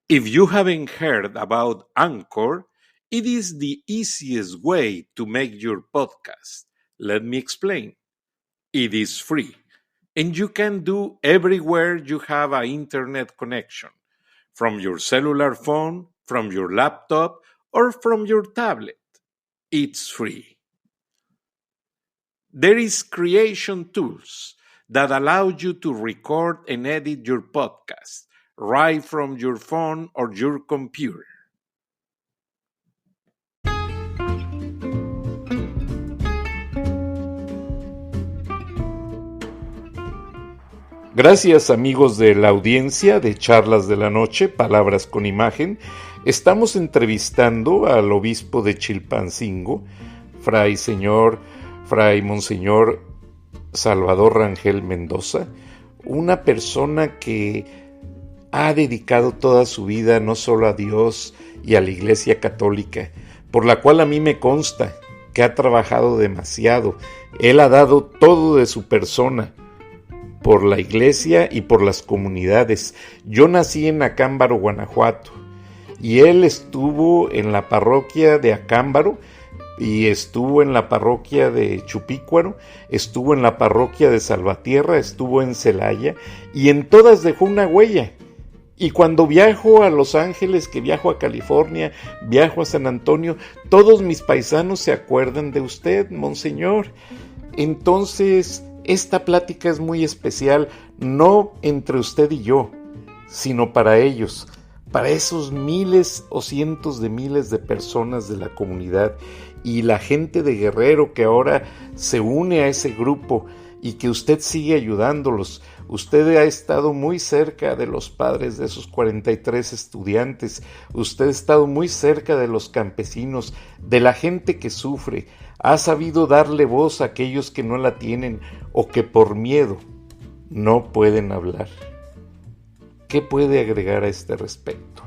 If you haven't heard about Anchor, it is the easiest way to make your podcast. Let me explain. It is free, and you can do everywhere you have an internet connection, from your cellular phone, from your laptop, or from your tablet. It's free. There is creation tools that allow you to record and edit your podcast right from your phone or your computer. Gracias amigos de la audiencia de Charlas de la Noche, Palabras con Imagen. Estamos entrevistando al obispo de Chilpancingo, Fray Monseñor Salvador Rangel Mendoza, una persona que ha dedicado toda su vida no solo a Dios y a la Iglesia Católica, por la cual a mí me consta que ha trabajado demasiado. Él ha dado todo de su persona por la iglesia y por las comunidades. Yo nací en Acámbaro, Guanajuato, y él estuvo en la parroquia de Acámbaro, y estuvo en la parroquia de Chupícuaro, estuvo en la parroquia de Salvatierra, estuvo en Celaya, y en todas dejó una huella. Y cuando viajo a Los Ángeles, que viajo a California, viajo a San Antonio, todos mis paisanos se acuerdan de usted, Monseñor. Entonces, esta plática es muy especial, no entre usted y yo, sino para ellos, para esos miles o cientos de miles de personas de la comunidad y la gente de Guerrero que ahora se une a ese grupo y que usted sigue ayudándolos. Usted ha estado muy cerca de los padres de esos 43 estudiantes, usted ha estado muy cerca de los campesinos, de la gente que sufre, ha sabido darle voz a aquellos que no la tienen o que por miedo no pueden hablar. ¿Qué puede agregar a este respecto?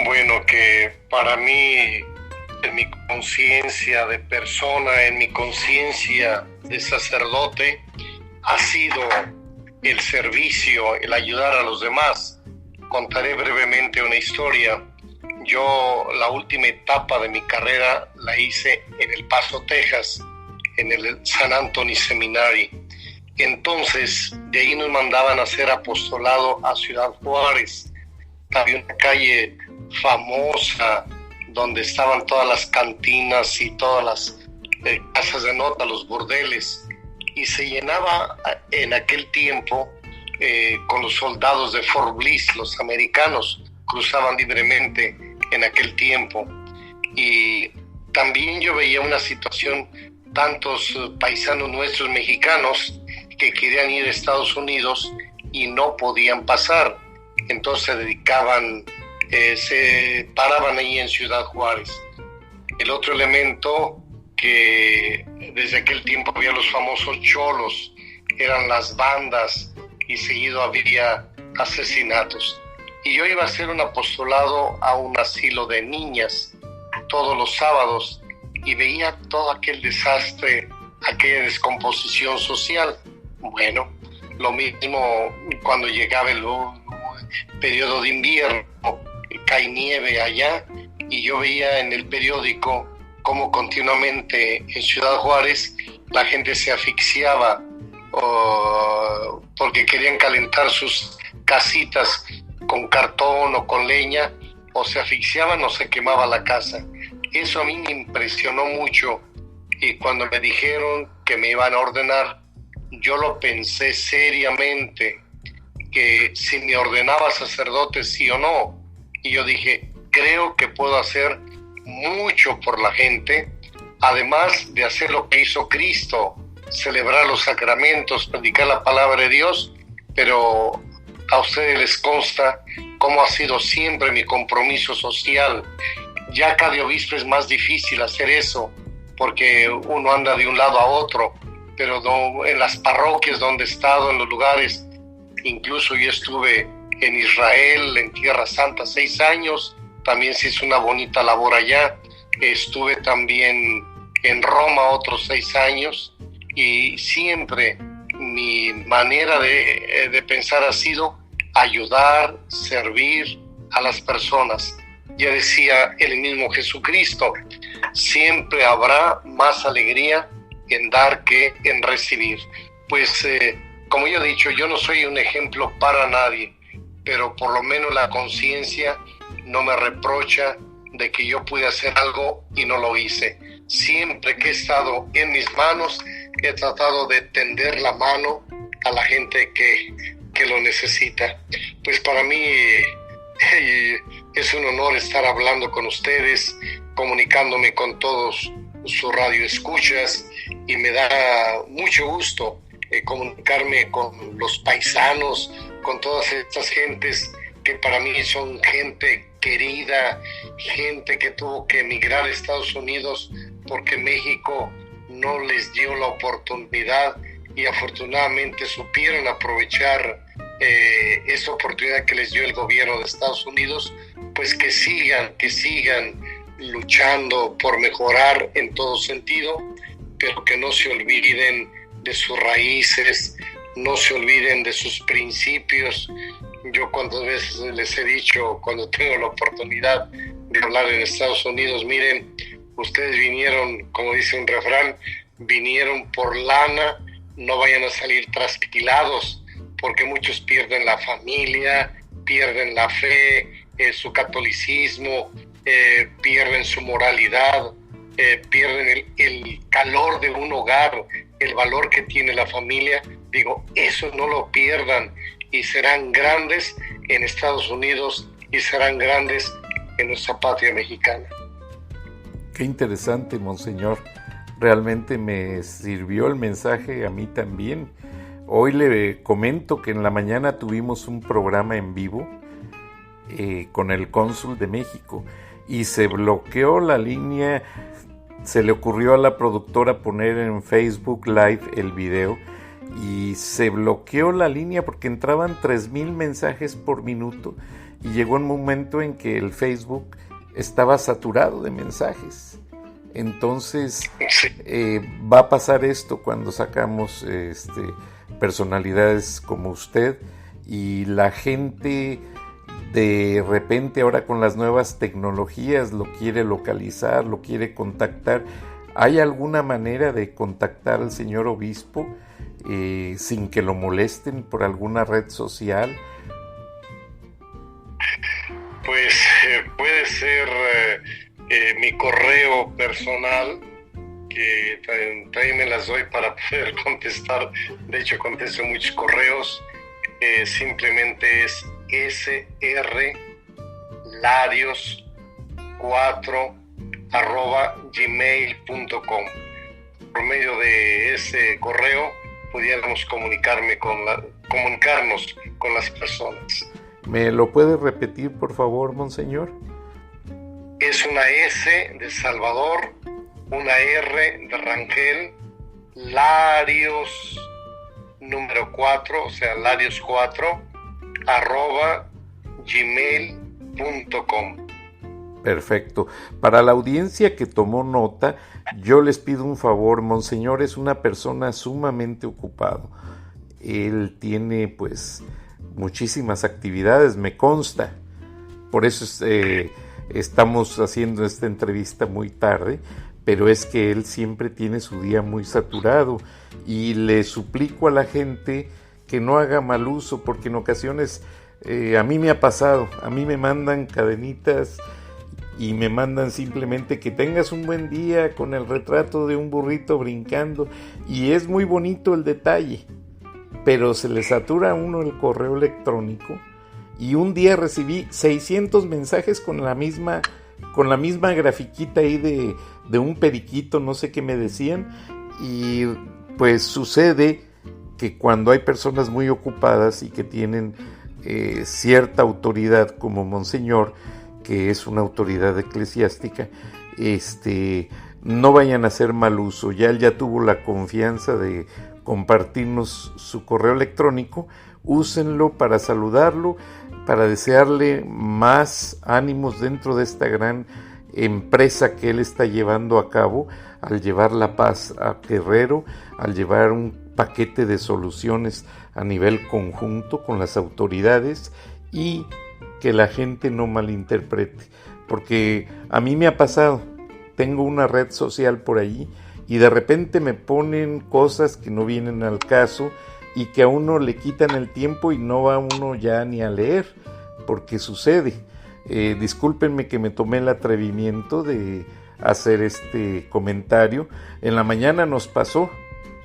Bueno, que para mí, en mi conciencia de persona, en mi conciencia de sacerdote, ha sido el servicio, el ayudar a los demás. Contaré brevemente una historia. Yo la última etapa de mi carrera la hice en El Paso, Texas, en el San Anthony Seminary. Entonces, de ahí nos mandaban a hacer apostolado a Ciudad Juárez. Había una calle famosa donde estaban todas las cantinas y todas las casas de nota, los burdeles, y se llenaba en aquel tiempo con los soldados de Fort Bliss, los americanos cruzaban libremente en aquel tiempo. Y también yo veía una situación, tantos paisanos nuestros mexicanos que querían ir a Estados Unidos y no podían pasar, entonces se paraban ahí en Ciudad Juárez. El otro elemento, que desde aquel tiempo había los famosos cholos, eran las bandas y seguido había asesinatos. Y yo iba a hacer un apostolado a un asilo de niñas todos los sábados y veía todo aquel desastre, aquella descomposición social. Bueno, lo mismo cuando llegaba el periodo de invierno, cae nieve allá, y yo veía en el periódico cómo continuamente en Ciudad Juárez la gente se asfixiaba porque querían calentar sus casitas con cartón o con leña, o se asfixiaban o se quemaba la casa. Eso a mí me impresionó mucho, y cuando me dijeron que me iban a ordenar, yo lo pensé seriamente, que si me ordenaba sacerdote sí o no, y yo dije, creo que puedo hacer mucho por la gente, además de hacer lo que hizo Cristo, celebrar los sacramentos, predicar la palabra de Dios. Pero a ustedes les consta cómo ha sido siempre mi compromiso social. Ya cada obispo es más difícil hacer eso, porque uno anda de un lado a otro, pero no, en las parroquias donde he estado, en los lugares, incluso yo estuve en Israel, en Tierra Santa, 6 años, también se hizo una bonita labor allá. Estuve también en Roma otros 6 años, y siempre mi manera de pensar ha sido ayudar, servir a las personas. Ya decía el mismo Jesucristo, siempre habrá más alegría en dar que en recibir. Pues como yo he dicho, yo no soy un ejemplo para nadie, pero por lo menos la conciencia no me reprocha de que yo pude hacer algo y no lo hice. Siempre que he estado en mis manos, he tratado de tender la mano a la gente que lo necesita. Pues para mí es un honor estar hablando con ustedes, comunicándome con todos sus radioescuchas, y me da mucho gusto comunicarme con los paisanos, con todas estas gentes que para mí son gente querida, gente que tuvo que emigrar a Estados Unidos porque México no les dio la oportunidad, y afortunadamente supieron aprovechar esa oportunidad que les dio el gobierno de Estados Unidos. Pues que sigan luchando por mejorar en todo sentido, pero que no se olviden de sus raíces, no se olviden de sus principios. Yo cuántas veces les he dicho, cuando tengo la oportunidad de hablar en Estados Unidos, miren, ustedes vinieron, como dice un refrán, vinieron por lana, no vayan a salir trasquilados, porque muchos pierden la familia, pierden la fe, su catolicismo, pierden su moralidad, pierden el calor de un hogar, el valor que tiene la familia. Digo, eso no lo pierdan, y serán grandes en Estados Unidos y serán grandes en nuestra patria mexicana. Qué interesante, monseñor. Realmente me sirvió el mensaje a mí también. Hoy le comento que en la mañana tuvimos un programa en vivo con el cónsul de México, y se bloqueó la línea. Se le ocurrió a la productora poner en Facebook Live el video, y se bloqueó la línea porque entraban 3,000 mensajes por minuto, y llegó un momento en que el Facebook estaba saturado de mensajes. Entonces va a pasar esto cuando sacamos personalidades como usted, y la gente de repente ahora con las nuevas tecnologías lo quiere localizar, lo quiere contactar. ¿Hay alguna manera de contactar al señor obispo sin que lo molesten por alguna red social? Pues puede ser mi correo personal, que también me las doy para poder contestar. De hecho, contesto muchos correos. Simplemente es srlarios4@gmail.com. Por medio de ese correo pudiéramos comunicarnos con las personas. ¿Me lo puede repetir, por favor, monseñor? Es una S de Salvador, una R de Rangel, Larios número 4, o sea, Larios 4, @gmail.com. Perfecto. Para la audiencia que tomó nota, yo les pido un favor. Monseñor es una persona sumamente ocupado. Él tiene pues muchísimas actividades, me consta. Por eso estamos haciendo esta entrevista muy tarde, pero es que él siempre tiene su día muy saturado, y le suplico a la gente que no haga mal uso, porque en ocasiones a mí me ha pasado, a mí me mandan cadenitas y me mandan simplemente que tengas un buen día con el retrato de un burrito brincando, y es muy bonito el detalle, pero se le satura a uno el correo electrónico, y un día recibí 600 mensajes con la misma grafiquita ahí de un periquito, no sé qué me decían. Y pues sucede que cuando hay personas muy ocupadas y que tienen cierta autoridad como monseñor, que es una autoridad eclesiástica, no vayan a hacer mal uso. Él ya tuvo la confianza de compartirnos su correo electrónico. Úsenlo para saludarlo, para desearle más ánimos dentro de esta gran empresa que él está llevando a cabo, al llevar la paz a Guerrero, al llevar un paquete de soluciones a nivel conjunto con las autoridades y que la gente no malinterprete, porque a mí me ha pasado, tengo una red social por ahí y de repente me ponen cosas que no vienen al caso y que a uno le quitan el tiempo y no va uno ya ni a leer, porque sucede. Discúlpenme que me tomé el atrevimiento de hacer este comentario. En la mañana nos pasó,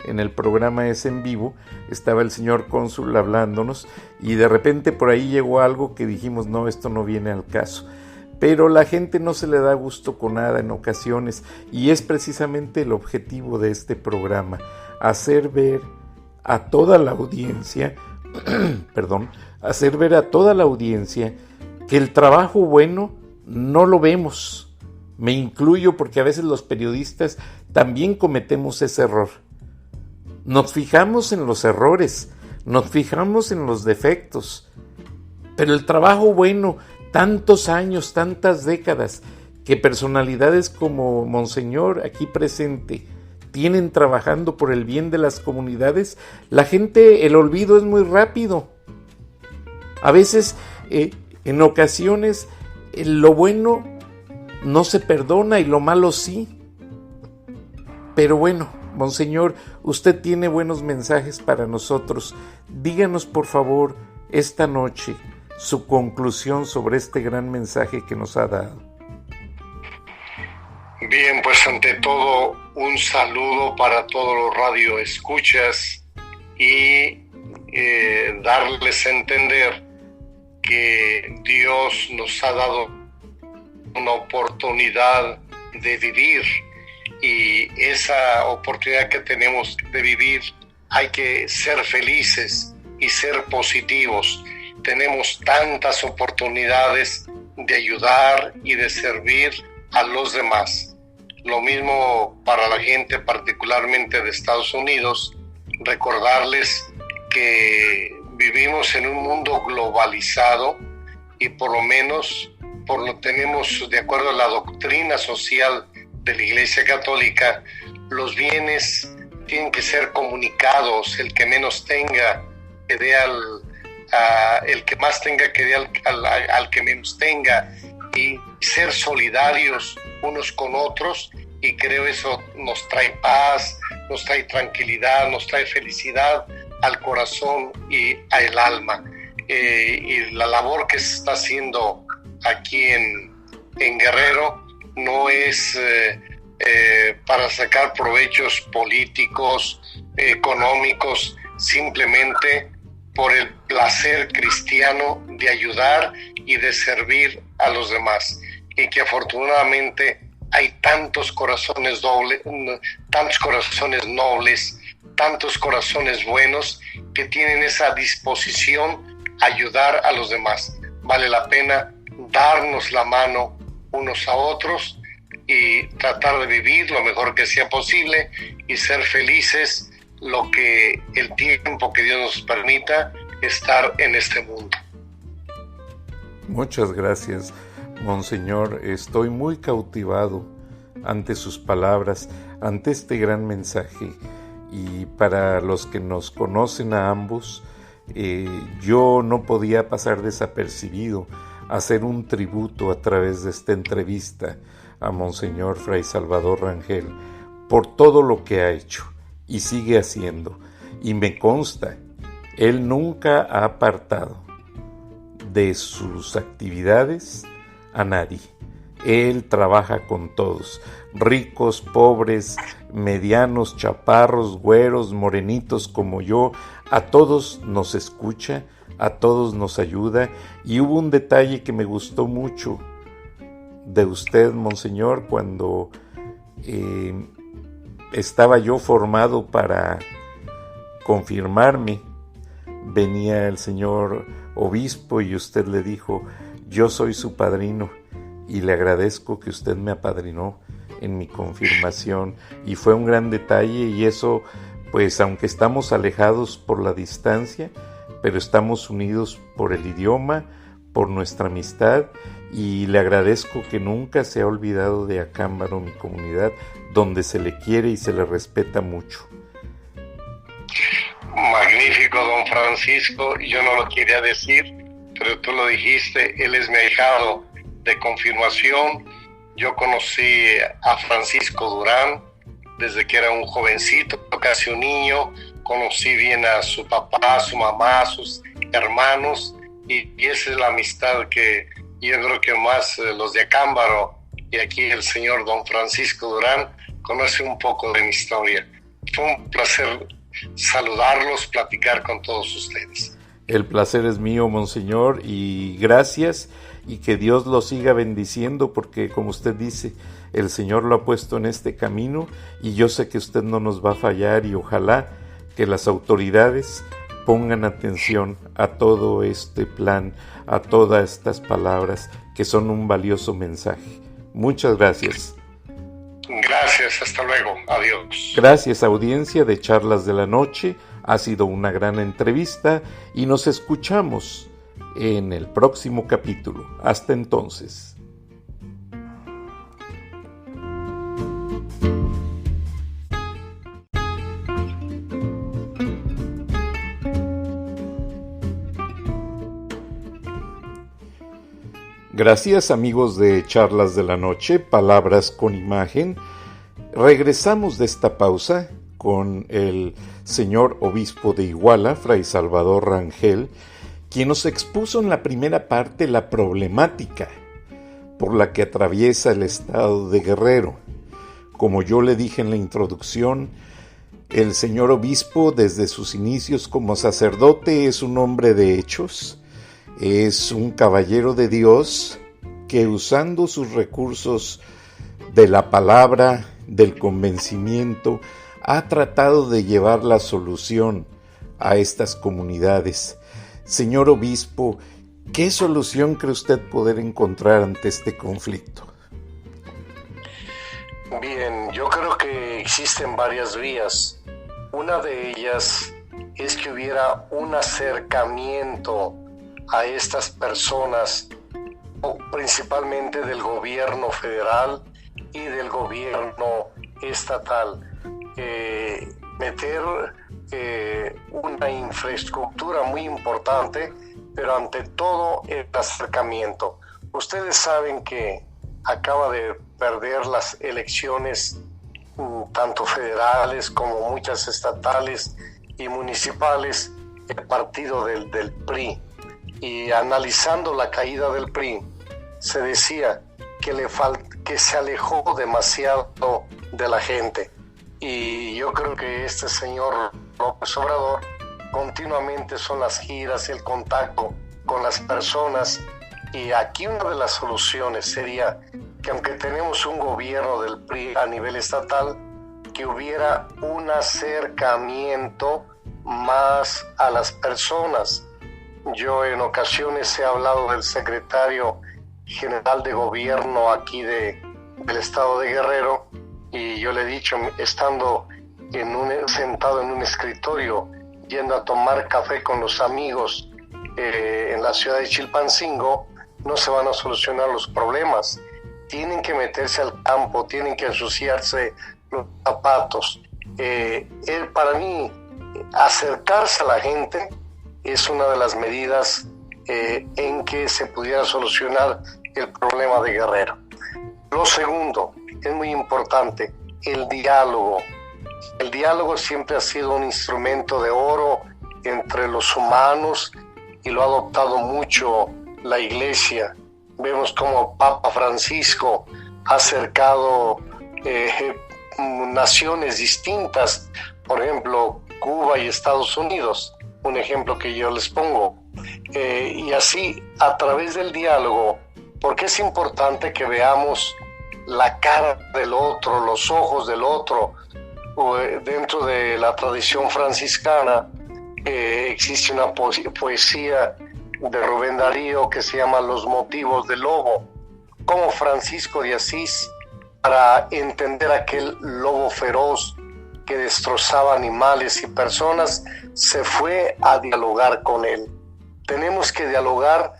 en el programa Es en Vivo, estaba el señor cónsul hablándonos y de repente por ahí llegó algo que dijimos, no, esto no viene al caso. Pero la gente no se le da gusto con nada en ocasiones y es precisamente el objetivo de este programa, hacer ver a toda la audiencia, hacer ver a toda la audiencia que el trabajo bueno no lo vemos. Me incluyo porque a veces los periodistas también cometemos ese error. Nos fijamos en los errores, nos fijamos en los defectos, pero el trabajo bueno, tantos años, tantas décadas, que personalidades como Monseñor aquí presente tienen trabajando por el bien de las comunidades, la gente, el olvido es muy rápido. A veces, en ocasiones, lo bueno no se perdona y lo malo sí. Pero bueno, Monseñor, usted tiene buenos mensajes para nosotros. Díganos, por favor, esta noche su conclusión sobre este gran mensaje que nos ha dado. Bien, pues ante todo un saludo para todos los radioescuchas y darles a entender que Dios nos ha dado una oportunidad de vivir y esa oportunidad que tenemos de vivir hay que ser felices y ser positivos. Tenemos tantas oportunidades de ayudar y de servir a los demás. Lo mismo para la gente particularmente de Estados Unidos, recordarles que vivimos en un mundo globalizado y por lo menos tenemos, de acuerdo a la doctrina social de la Iglesia Católica, los bienes tienen que ser comunicados, el que menos tenga que dé el que más tenga que dé al que menos tenga, y ser solidarios unos con otros, y creo eso nos trae paz, nos trae tranquilidad, nos trae felicidad al corazón y al alma. Y la labor que se está haciendo aquí en Guerrero no es para sacar provechos políticos, económicos, simplemente por el placer cristiano de ayudar y de servir a los demás, y que afortunadamente hay tantos corazones nobles, tantos corazones buenos que tienen esa disposición a ayudar a los demás. Vale la pena darnos la mano unos a otros y tratar de vivir lo mejor que sea posible y ser felices lo que el tiempo que Dios nos permita estar en este mundo. Muchas gracias, Monseñor. Estoy muy cautivado ante sus palabras, ante este gran mensaje. Y para los que nos conocen a ambos, yo no podía pasar desapercibido hacer un tributo a través de esta entrevista a Monseñor Fray Salvador Rangel por todo lo que ha hecho y sigue haciendo. Y me consta, él nunca ha apartado de sus actividades a nadie. Él trabaja con todos, ricos, pobres, medianos, chaparros, güeros, morenitos como yo. A todos nos escucha, a todos nos ayuda. Y hubo un detalle que me gustó mucho de usted, Monseñor, cuando estaba yo formado para confirmarme. Venía el señor obispo y usted le dijo: yo soy su padrino y le agradezco que usted me apadrinó en mi confirmación. Y fue un gran detalle, y eso, pues aunque estamos alejados por la distancia, pero estamos unidos por el idioma, por nuestra amistad, y le agradezco que nunca se ha olvidado de Acámbaro, mi comunidad, donde se le quiere y se le respeta mucho. Magnífico. magnífico don Francisco. Yo no lo quería decir, pero tú lo dijiste. Él es mi ahijado de confirmación. Yo conocí a Francisco Durán desde que era un jovencito, casi un niño. Conocí bien a su papá, a su mamá, a sus hermanos, y esa es la amistad que yo creo que más los de Acámbaro y aquí el señor don Francisco Durán conoce un poco de mi historia. Fue un placer saludarlos, platicar con todos ustedes. El placer es mío, monseñor, y gracias, y que Dios lo siga bendiciendo, porque como usted dice, el Señor lo ha puesto en este camino, y yo sé que usted no nos va a fallar, y ojalá que las autoridades pongan atención a todo este plan, a todas estas palabras que son un valioso mensaje. Muchas gracias. Gracias, hasta luego, adiós. Gracias, audiencia de Charlas de la Noche. Ha sido una gran entrevista y nos escuchamos en el próximo capítulo. Hasta entonces. Gracias, amigos de Charlas de la Noche, Palabras con Imagen. Regresamos de esta pausa con el señor obispo de Iguala, Fray Salvador Rangel, quien nos expuso en la primera parte la problemática por la que atraviesa el estado de Guerrero. Como yo le dije en la introducción, el señor obispo desde sus inicios como sacerdote es un hombre de hechos. Es un caballero de Dios que, usando sus recursos de la palabra, del convencimiento, ha tratado de llevar la solución a estas comunidades. Señor obispo, ¿qué solución cree usted poder encontrar ante este conflicto? Bien, yo creo que existen varias vías. Una de ellas es que hubiera un acercamiento a estas personas, principalmente del gobierno federal y del gobierno estatal. Meter una infraestructura muy importante, pero ante todo el acercamiento. Ustedes saben que acaba de perder las elecciones tanto federales como muchas estatales y municipales el partido del PRI. Y analizando la caída del PRI, se decía que se alejó demasiado de la gente. Y yo creo que este señor López Obrador continuamente son las giras, el contacto con las personas. Y aquí una de las soluciones sería que, aunque tenemos un gobierno del PRI a nivel estatal, que hubiera un acercamiento más a las personas. Yo en ocasiones he hablado del secretario general de gobierno aquí del estado de Guerrero, y yo le he dicho, estando sentado en un escritorio, yendo a tomar café con los amigos en la ciudad de Chilpancingo, no se van a solucionar los problemas. Tienen que meterse al campo, tienen que ensuciarse los zapatos. Para mí, acercarse a la gente es una de las medidas en que se pudiera solucionar el problema de Guerrero. Lo segundo, es muy importante, el diálogo. El diálogo siempre ha sido un instrumento de oro entre los humanos y lo ha adoptado mucho la Iglesia. Vemos como Papa Francisco ha acercado naciones distintas, por ejemplo, Cuba y Estados Unidos, un ejemplo que yo les pongo. Y así, a través del diálogo, porque es importante que veamos la cara del otro, los ojos del otro. Dentro de la tradición franciscana existe una poesía de Rubén Darío que se llama Los motivos del lobo, como Francisco de Asís, para entender aquel lobo feroz que destrozaba animales y personas, se fue a dialogar con él. Tenemos que dialogar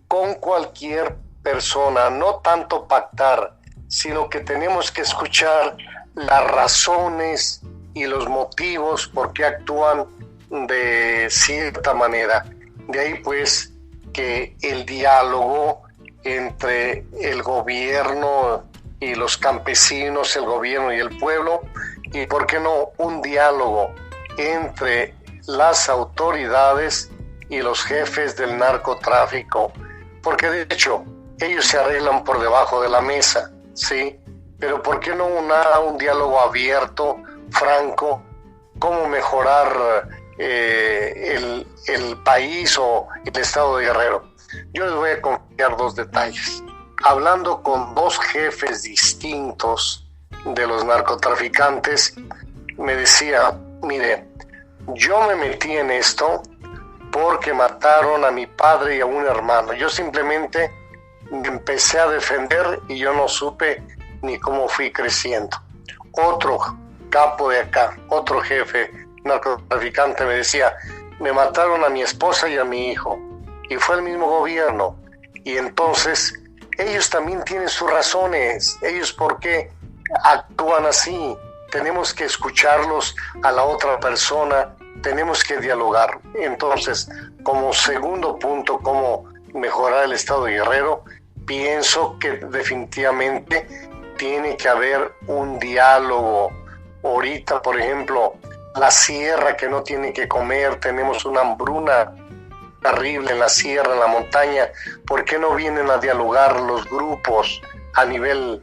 con cualquier persona, no tanto pactar, sino que tenemos que escuchar las razones y los motivos por qué actúan de cierta manera. De ahí pues que el diálogo entre el gobierno y los campesinos, el gobierno y el pueblo, y por qué no un diálogo entre las autoridades y los jefes del narcotráfico, porque de hecho ellos se arreglan por debajo de la mesa, ¿sí? Pero ¿por qué no un diálogo abierto, franco, cómo mejorar el país o el estado de Guerrero? Yo les voy a confiar dos detalles. Hablando con dos jefes distintos de los narcotraficantes, me decía, mire, yo me metí en esto porque mataron a mi padre y a un hermano. Yo simplemente me empecé a defender y yo no supe ni cómo fui creciendo. Otro capo de acá, otro jefe narcotraficante me decía, me mataron a mi esposa y a mi hijo, y fue el mismo gobierno. Y entonces ellos también tienen sus razones. Ellos, ¿por qué actúan así? Tenemos que escucharlos a la otra persona, tenemos que dialogar. Entonces, como segundo punto, cómo mejorar el estado de Guerrero, pienso que definitivamente tiene que haber un diálogo. Ahorita, por ejemplo, la sierra que no tiene que comer, tenemos una hambruna terrible en la sierra, en la montaña. ¿Por qué no vienen a dialogar los grupos a nivel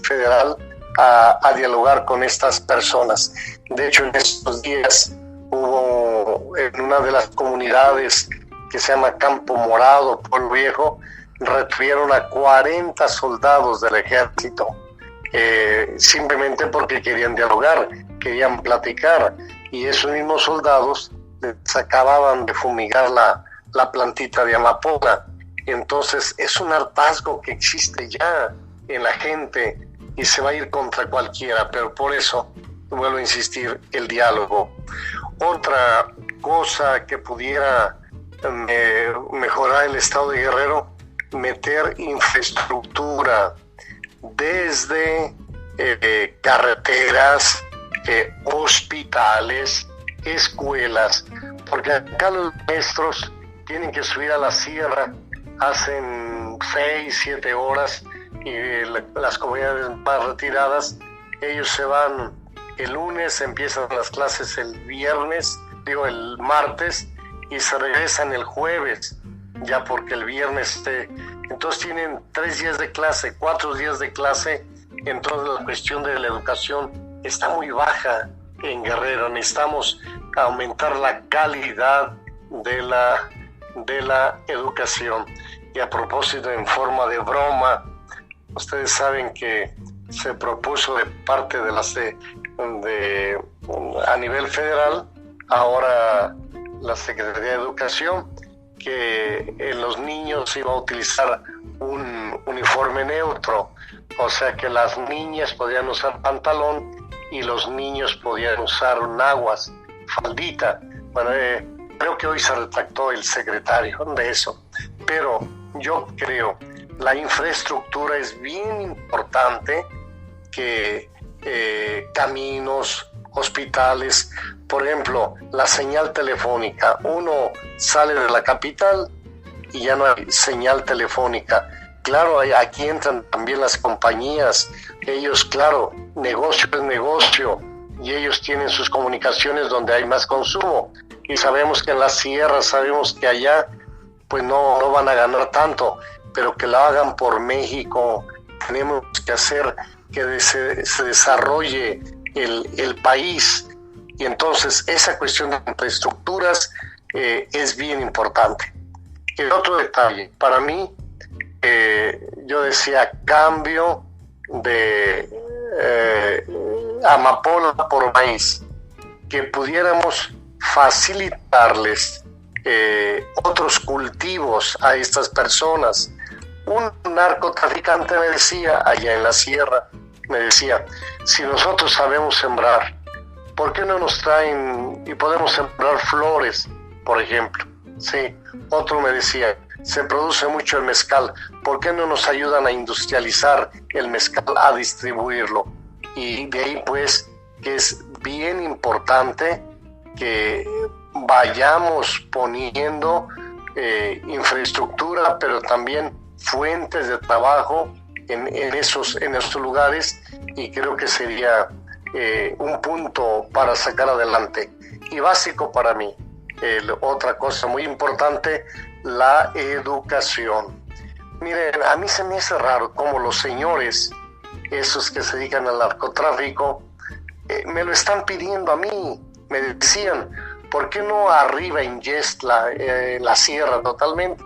federal a dialogar con estas personas? De hecho, en estos días hubo en una de las comunidades que se llama Campo Morado, Pueblo Viejo, retuvieron a 40 soldados del ejército, simplemente porque querían dialogar, querían platicar, y esos mismos soldados les acababan de fumigar la plantita de amapola. Entonces es un hartazgo que existe ya en la gente y se va a ir contra cualquiera, pero por eso vuelvo a insistir, el diálogo. Otra cosa que pudiera mejorar el estado de Guerrero, meter infraestructura desde carreteras, hospitales, escuelas, porque acá los maestros tienen que subir a la sierra, hacen 6, 7 horas, y las comunidades más retiradas, ellos se van el lunes, empiezan las clases el martes, y se regresan el jueves, ya porque el viernes entonces tienen 3 días de clase, 4 días de clase. Entonces la cuestión de la educación está muy baja en Guerrero. Necesitamos aumentar la calidad de la educación. Y a propósito, en forma de broma, ustedes saben que se propuso de parte de a nivel federal, ahora la Secretaría de Educación, que en los niños iba a utilizar un uniforme neutro, o sea que las niñas podían usar pantalón y los niños podían usar un aguas, faldita. Bueno, creo que hoy se retractó el secretario de eso, pero yo creo la infraestructura es bien importante, que caminos, hospitales, por ejemplo, la señal telefónica. Uno sale de la capital y ya no hay señal telefónica. Claro, aquí entran también las compañías. Ellos, claro, negocio es negocio y ellos tienen sus comunicaciones donde hay más consumo. Y sabemos que en las sierras, sabemos que allá pues no van a ganar tanto, pero que lo hagan por México. Tenemos que hacer que se desarrolle el país, y entonces esa cuestión de infraestructuras es bien importante. El otro detalle, para mí, yo decía cambio de amapola por maíz, que pudiéramos facilitarles otros cultivos a estas personas. Un narcotraficante me decía, allá en la sierra, me decía, si nosotros sabemos sembrar, ¿por qué no nos traen y podemos sembrar flores, por ejemplo? Sí. Otro me decía, se produce mucho el mezcal, ¿por qué no nos ayudan a industrializar el mezcal, a distribuirlo? Y de ahí pues que es bien importante que vayamos poniendo infraestructura, pero también fuentes de trabajo en esos lugares, y creo que sería un punto para sacar adelante y básico para mí. Otra cosa muy importante, la educación. Miren, a mí se me hace raro cómo los señores, esos que se dedican al narcotráfico, me lo están pidiendo a mí. Me decían, ¿por qué no arriba en Yestla, la sierra totalmente,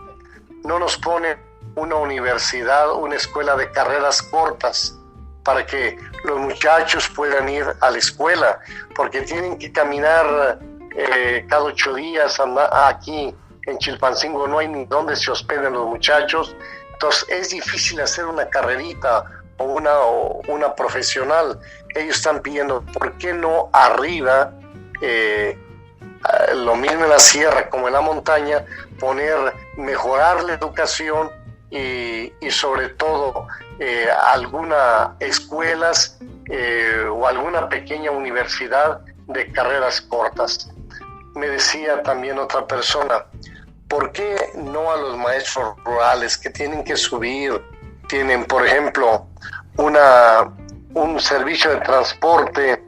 no nos ponen una universidad, una escuela de carreras cortas para que los muchachos puedan ir a la escuela? Porque tienen que caminar cada 8 días. Aquí en Chilpancingo no hay ni donde se hospeden los muchachos, entonces es difícil hacer una carrerita o una profesional. Ellos están pidiendo, ¿por qué no arriba, lo mismo en la sierra como en la montaña, mejorar la educación y sobre todo algunas escuelas o alguna pequeña universidad de carreras cortas? Me decía también otra persona, ¿por qué no a los maestros rurales que tienen que subir, tienen por ejemplo un servicio de transporte?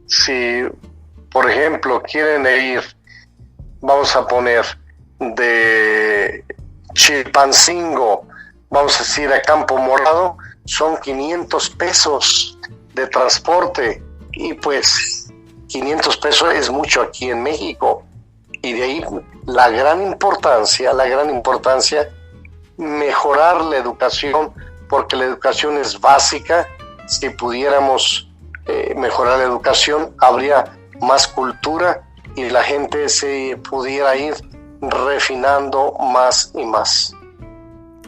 Si por ejemplo quieren ir, vamos a poner, de Chilpancingo, vamos a decir, a Campo Morado, son 500 pesos de transporte, y pues 500 pesos es mucho aquí en México. Y de ahí la gran importancia, mejorar la educación, porque la educación es básica. Si pudiéramos mejorar la educación, habría más cultura y la gente se pudiera ir refinando más y más.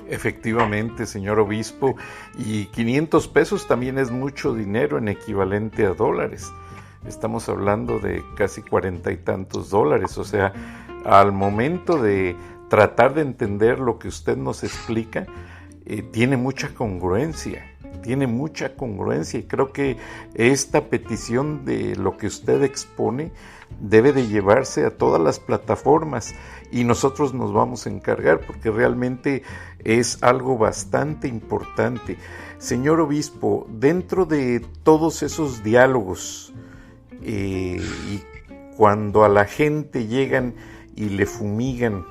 Efectivamente, señor obispo, y 500 pesos también es mucho dinero en equivalente a dólares. Estamos hablando de casi 40 y tantos dólares, o sea, al momento de tratar de entender lo que usted nos explica, tiene mucha congruencia, y creo que esta petición de lo que usted expone debe de llevarse a todas las plataformas, y nosotros nos vamos a encargar porque realmente es algo bastante importante. Señor obispo, dentro de todos esos diálogos, y cuando a la gente llegan y le fumigan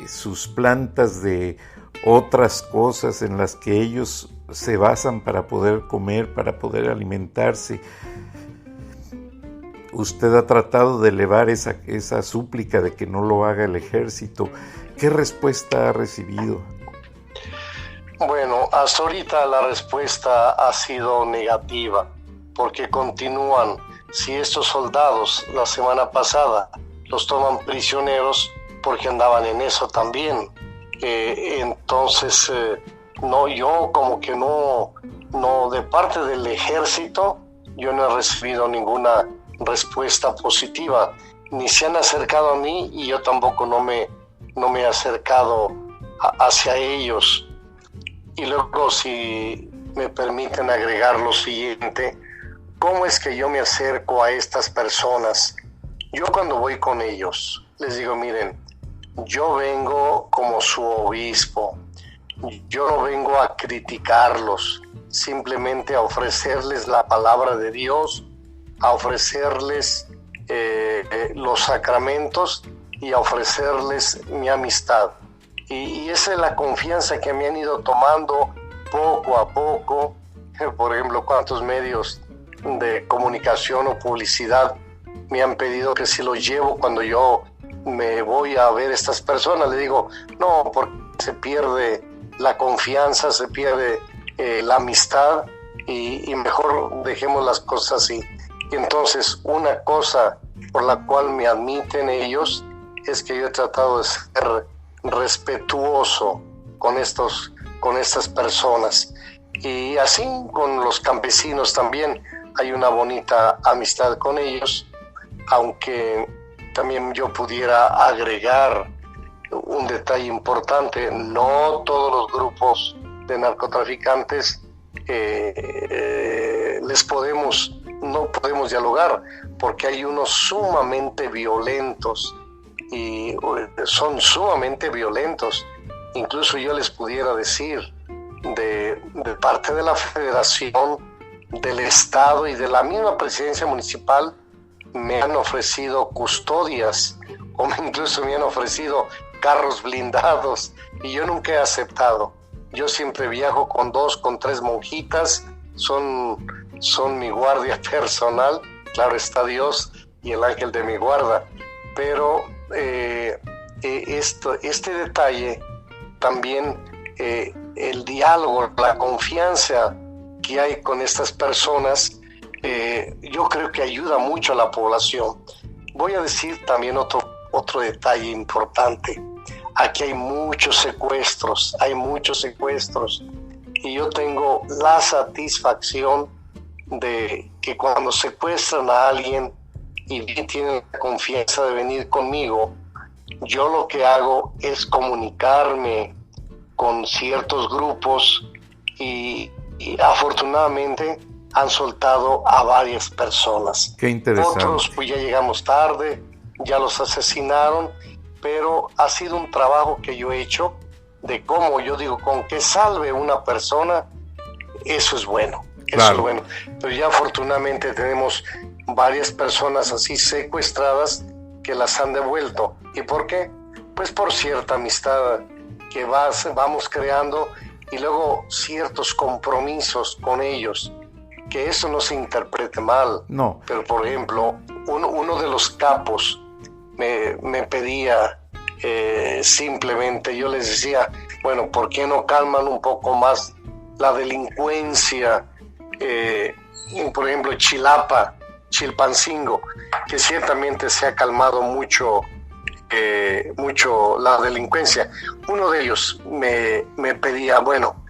sus plantas de otras cosas en las que ellos se basan para poder comer, para poder alimentarse, usted ha tratado de elevar esa súplica de que no lo haga el ejército. ¿Qué respuesta ha recibido? Bueno, hasta ahorita la respuesta ha sido negativa, porque continúan. Si estos soldados la semana pasada los toman prisioneros porque andaban en eso también, entonces no, yo como que no, de parte del ejército yo no he recibido ninguna respuesta positiva, ni se han acercado a mí y yo tampoco no me he acercado hacia ellos. Y luego, si me permiten agregar lo siguiente, ¿cómo es que yo me acerco a estas personas? Yo cuando voy con ellos, les digo, miren, yo vengo como su obispo, yo no vengo a criticarlos, simplemente a ofrecerles la palabra de Dios, a ofrecerles los sacramentos y a ofrecerles mi amistad. Y esa es la confianza que me han ido tomando poco a poco. Por ejemplo, cuántos medios de comunicación o publicidad me han pedido que si los llevo cuando yo me voy a ver a estas personas. Le digo, no, porque se pierde la confianza, se pierde la amistad, y mejor dejemos las cosas así. Y entonces, una cosa por la cual me admiten ellos es que yo he tratado de ser respetuoso con estas personas, y así con los campesinos también hay una bonita amistad con ellos, aunque también yo pudiera agregar un detalle importante: no todos los grupos de narcotraficantes les podemos no podemos dialogar, porque hay unos sumamente violentos, y son sumamente violentos. Incluso yo les pudiera decir, de parte de la Federación, del Estado y de la misma presidencia municipal, me han ofrecido custodias, o incluso me han ofrecido carros blindados, y yo nunca he aceptado. Yo siempre viajo con 2, con 3 monjitas, son mi guardia personal, claro está Dios y el ángel de mi guarda, pero este detalle también, el diálogo, la confianza que hay con estas personas, yo creo que ayuda mucho a la población. Voy a decir también otro detalle importante. Aquí hay muchos secuestros, y yo tengo la satisfacción de que cuando secuestran a alguien y tienen la confianza de venir conmigo, yo lo que hago es comunicarme con ciertos grupos y afortunadamente han soltado a varias personas. Qué interesante. Otros pues ya llegamos tarde, ya los asesinaron, pero ha sido un trabajo que yo he hecho de cómo yo digo, con que salve una persona, eso es bueno. Eso claro. Es bueno. Pero ya afortunadamente tenemos varias personas así secuestradas que las han devuelto. ¿Y por qué? Pues por cierta amistad que vamos creando, y luego ciertos compromisos con ellos, que eso no se interprete mal. No. Pero por ejemplo, uno de los capos me pedía, simplemente yo les decía, bueno, ¿por qué no calman un poco más la delincuencia? Por ejemplo, Chilapa, Chilpancingo, que ciertamente se ha calmado mucho la delincuencia. Uno de ellos me pedía, bueno,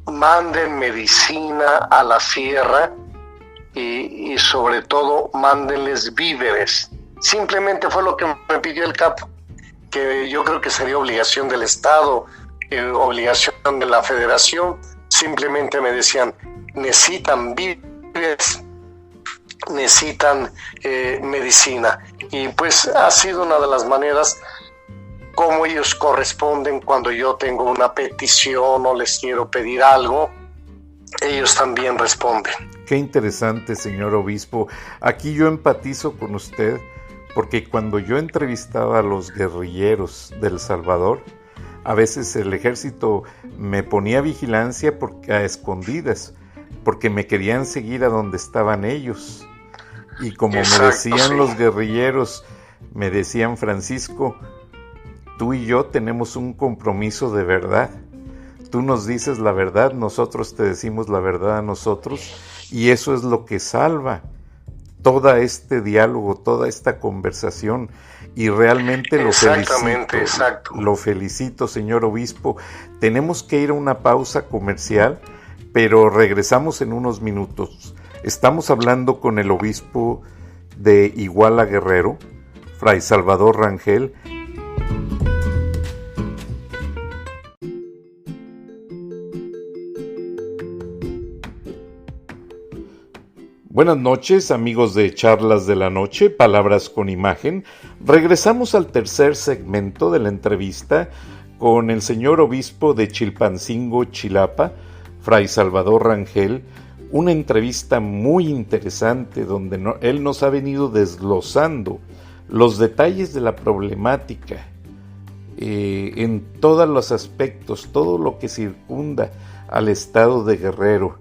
manden medicina a la sierra y sobre todo mándenles víveres. Simplemente fue lo que me pidió el capo, que yo creo que sería obligación del Estado, obligación de la Federación. Simplemente me decían, necesitan víveres, necesitan medicina, y pues ha sido una de las maneras como ellos corresponden. Cuando yo tengo una petición o les quiero pedir algo, ellos también responden. Qué interesante, señor obispo. Aquí yo empatizo con usted, porque cuando yo entrevistaba a los guerrilleros del Salvador, a veces el ejército me ponía vigilancia a escondidas, porque me querían seguir a donde estaban ellos. Y como exacto, me decían sí. Los guerrilleros, me decían, Francisco, tú y yo tenemos un compromiso de verdad. Tú nos dices la verdad, nosotros te decimos la verdad a nosotros, y eso es lo que salva todo este diálogo, toda esta conversación. Y realmente lo felicito, señor obispo. Tenemos que ir a una pausa comercial, pero regresamos en unos minutos. Estamos hablando con el obispo de Iguala Guerrero, Fray Salvador Rangel. Buenas noches, amigos de Charlas de la Noche, Palabras con Imagen. Regresamos al tercer segmento de la entrevista con el señor obispo de Chilpancingo, Chilapa, Fray Salvador Rangel. Una entrevista muy interesante donde él nos ha venido desglosando los detalles de la problemática en todos los aspectos, todo lo que circunda al estado de Guerrero.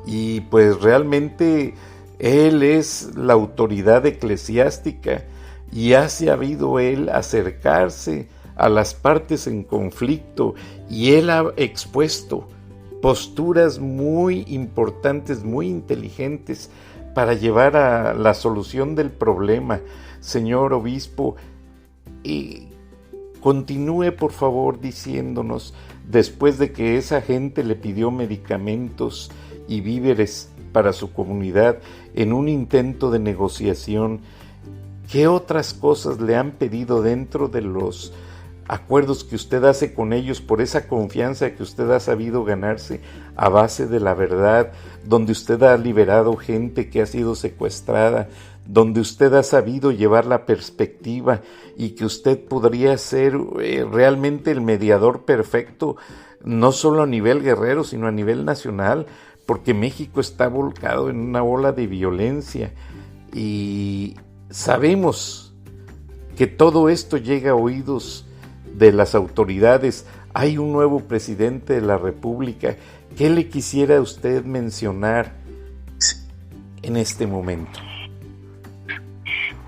Y pues realmente él es la autoridad eclesiástica y ha sabido él acercarse a las partes en conflicto, y él ha expuesto posturas muy importantes, muy inteligentes para llevar a la solución del problema. Señor obispo, continúe por favor diciéndonos, después de que esa gente le pidió medicamentos y víveres para su comunidad en un intento de negociación, ¿qué otras cosas le han pedido dentro de los acuerdos que usted hace con ellos por esa confianza que usted ha sabido ganarse a base de la verdad, donde usted ha liberado gente que ha sido secuestrada, donde usted ha sabido llevar la perspectiva y que usted podría ser realmente el mediador perfecto, no solo a nivel guerrero, sino a nivel nacional, porque México está volcado en una ola de violencia y sabemos que todo esto llega a oídos de las autoridades. Hay un nuevo presidente de la República. ¿Qué le quisiera usted mencionar en este momento?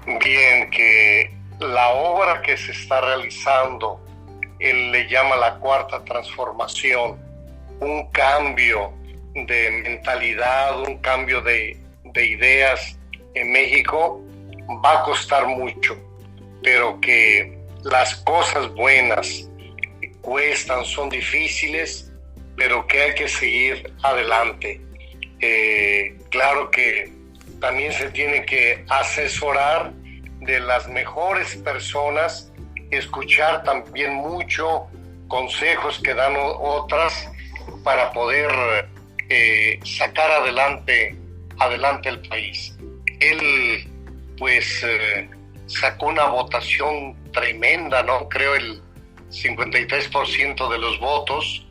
Bien, que la obra que se está realizando, él le llama la cuarta transformación, un cambio de mentalidad, un cambio de ideas en México, va a costar mucho, pero que las cosas buenas cuestan, son difíciles, pero que hay que seguir adelante. Claro que también se tiene que asesorar de las mejores personas, escuchar también mucho consejos que dan otras para poder sacar adelante el país. Él pues sacó una votación tremenda, ¿no? Creo el 53% de los votos,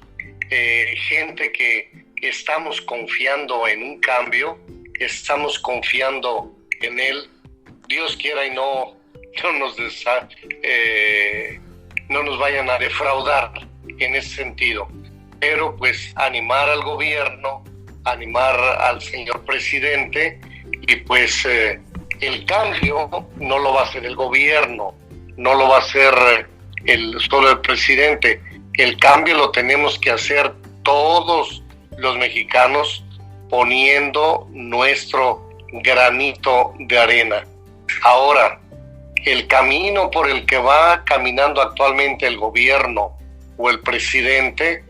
gente que estamos confiando en un cambio, estamos confiando en él. Dios quiera y no nos vayan a defraudar en ese sentido. Pero pues animar al gobierno, animar al señor presidente, y pues el cambio no lo va a hacer el gobierno, no lo va a hacer solo el presidente. El cambio lo tenemos que hacer todos los mexicanos, poniendo nuestro granito de arena. Ahora, el camino por el que va caminando actualmente el gobierno o el presidente,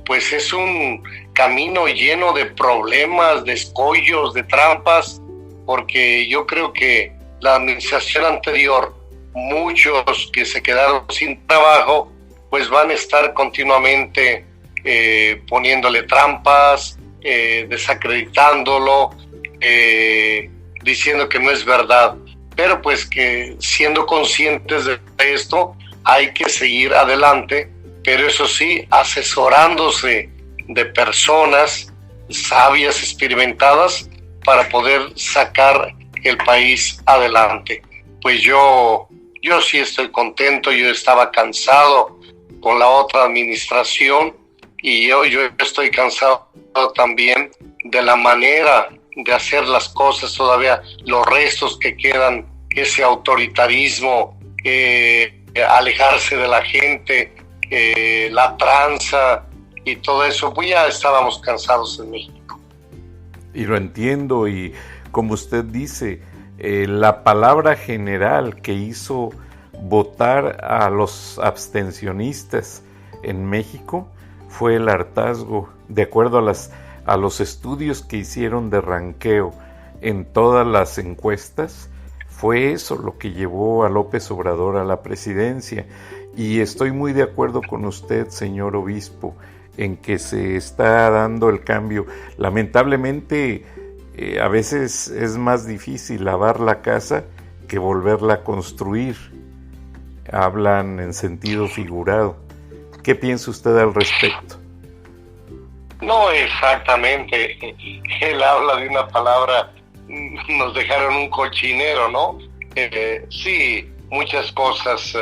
pues es un camino lleno de problemas, de escollos, de trampas, porque yo creo que la administración anterior, muchos que se quedaron sin trabajo, pues van a estar continuamente poniéndole trampas, desacreditándolo, diciendo que no es verdad. Pero pues que siendo conscientes de esto, hay que seguir adelante, pero eso sí, asesorándose de personas sabias, experimentadas, para poder sacar el país adelante. Pues yo sí estoy contento. Yo estaba cansado con la otra administración y yo estoy cansado también de la manera de hacer las cosas, todavía los restos que quedan, ese autoritarismo, alejarse de la gente, la tranza y todo eso. Pues ya estábamos cansados en México. Y lo entiendo, y como usted dice, la palabra general que hizo votar a los abstencionistas en México fue el hartazgo, de acuerdo a los estudios que hicieron de ranqueo en todas las encuestas. Fue eso lo que llevó a López Obrador a la presidencia, y estoy muy de acuerdo con usted, señor obispo, en que se está dando el cambio. Lamentablemente, a veces es más difícil lavar la casa que volverla a construir. Hablan en sentido figurado. ¿Qué piensa usted al respecto? No, exactamente. Él habla de una palabra, nos dejaron un cochinero, ¿no? Sí, muchas cosas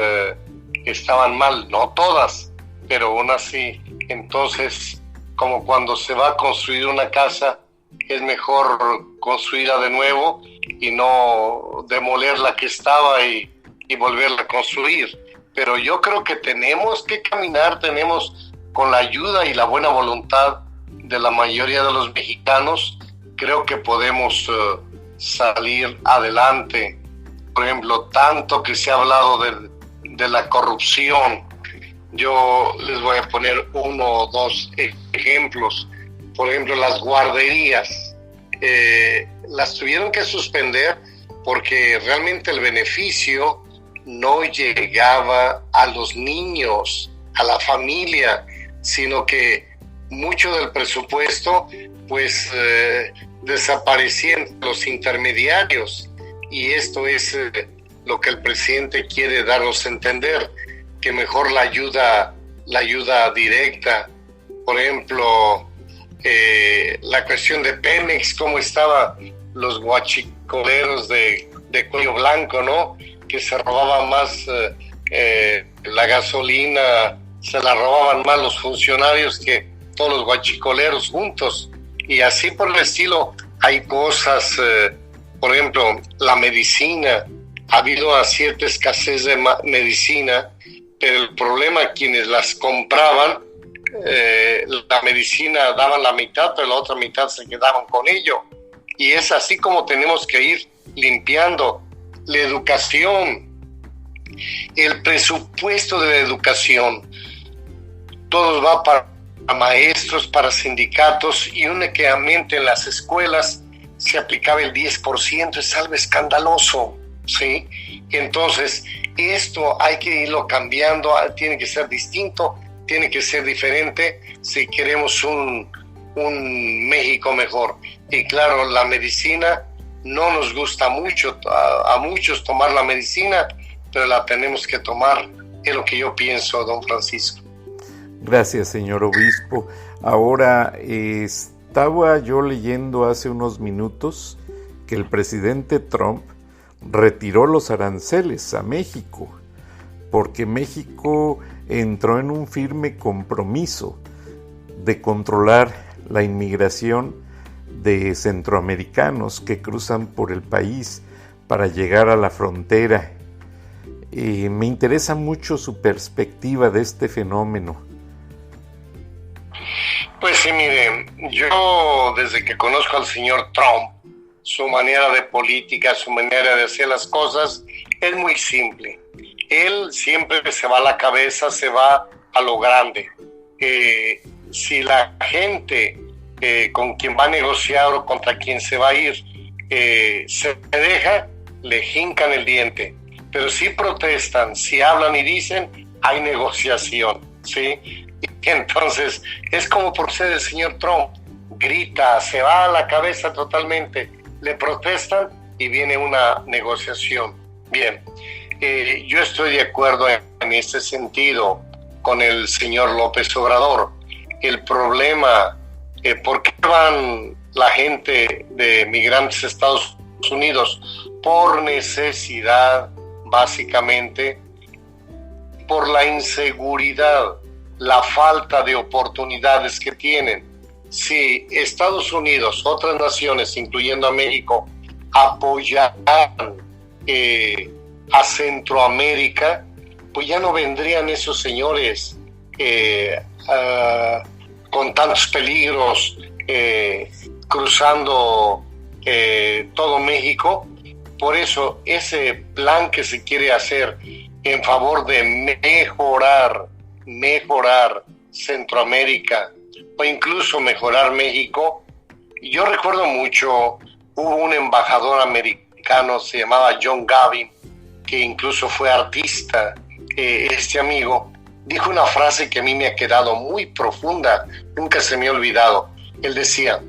estaban mal, no todas, pero aún así. Entonces, como cuando se va a construir una casa, es mejor construirla de nuevo y no demoler la que estaba y volverla a construir. Pero yo creo que tenemos que caminar, tenemos, con la ayuda y la buena voluntad de la mayoría de los mexicanos, creo que podemos salir adelante. Por ejemplo, tanto que se ha hablado de la corrupción. Yo les voy a poner uno o dos ejemplos. Por ejemplo, las guarderías. Las tuvieron que suspender porque realmente el beneficio no llegaba a los niños, a la familia, sino que mucho del presupuesto pues desaparecía entre los intermediarios, y esto es lo que el presidente quiere darnos a entender, que mejor la ayuda directa. Por ejemplo, la cuestión de Pemex, cómo estaban los guachicoleros de cuello blanco, ¿no? Que se robaban más la gasolina, se la robaban más los funcionarios que todos los guachicoleros juntos. Y así por el estilo hay cosas, por ejemplo, la medicina. Ha habido cierta escasez de medicina, pero el problema, quienes las compraban, la medicina daban la mitad, pero la otra mitad se quedaban con ello. Y es así como tenemos que ir limpiando. La educación, el presupuesto de la educación, todo va para maestros, para sindicatos, y únicamente en las escuelas se aplicaba el 10%, es algo escandaloso, ¿sí? Entonces, esto hay que irlo cambiando, tiene que ser distinto, tiene que ser diferente si queremos un México mejor. Y claro, la medicina no nos gusta mucho, a muchos tomar la medicina, pero la tenemos que tomar, es lo que yo pienso, don Francisco. Gracias, señor obispo. Ahora, estaba yo leyendo hace unos minutos que el presidente Trump retiró los aranceles a México, porque México entró en un firme compromiso de controlar la inmigración de centroamericanos que cruzan por el país para llegar a la frontera. Me interesa mucho su perspectiva de este fenómeno. Pues sí, miren, yo desde que conozco al señor Trump, su manera de política, su manera de hacer las cosas, es muy simple. Él siempre se va a la cabeza, se va a lo grande. Si la gente con quien va a negociar o contra quien se va a ir se deja, le jincan el diente. Pero si protestan, si hablan y dicen, hay negociación, ¿sí? Entonces, es como por ser el señor Trump, grita, se va a la cabeza totalmente, le protestan y viene una negociación. Bien, yo estoy de acuerdo en este sentido con el señor López Obrador. El problema, ¿por qué van la gente de migrantes a Estados Unidos? Por necesidad, básicamente, por la inseguridad, la falta de oportunidades que tienen. Si Estados Unidos, otras naciones, incluyendo a México, apoyaran a Centroamérica, pues ya no vendrían esos señores con tantos peligros cruzando todo México. Por eso ese plan que se quiere hacer en favor de mejorar Centroamérica o incluso mejorar México. Yo recuerdo mucho, hubo un embajador americano, se llamaba John Gavin, que incluso fue artista. Este amigo dijo una frase que a mí me ha quedado muy profunda, nunca se me ha olvidado. Él decía: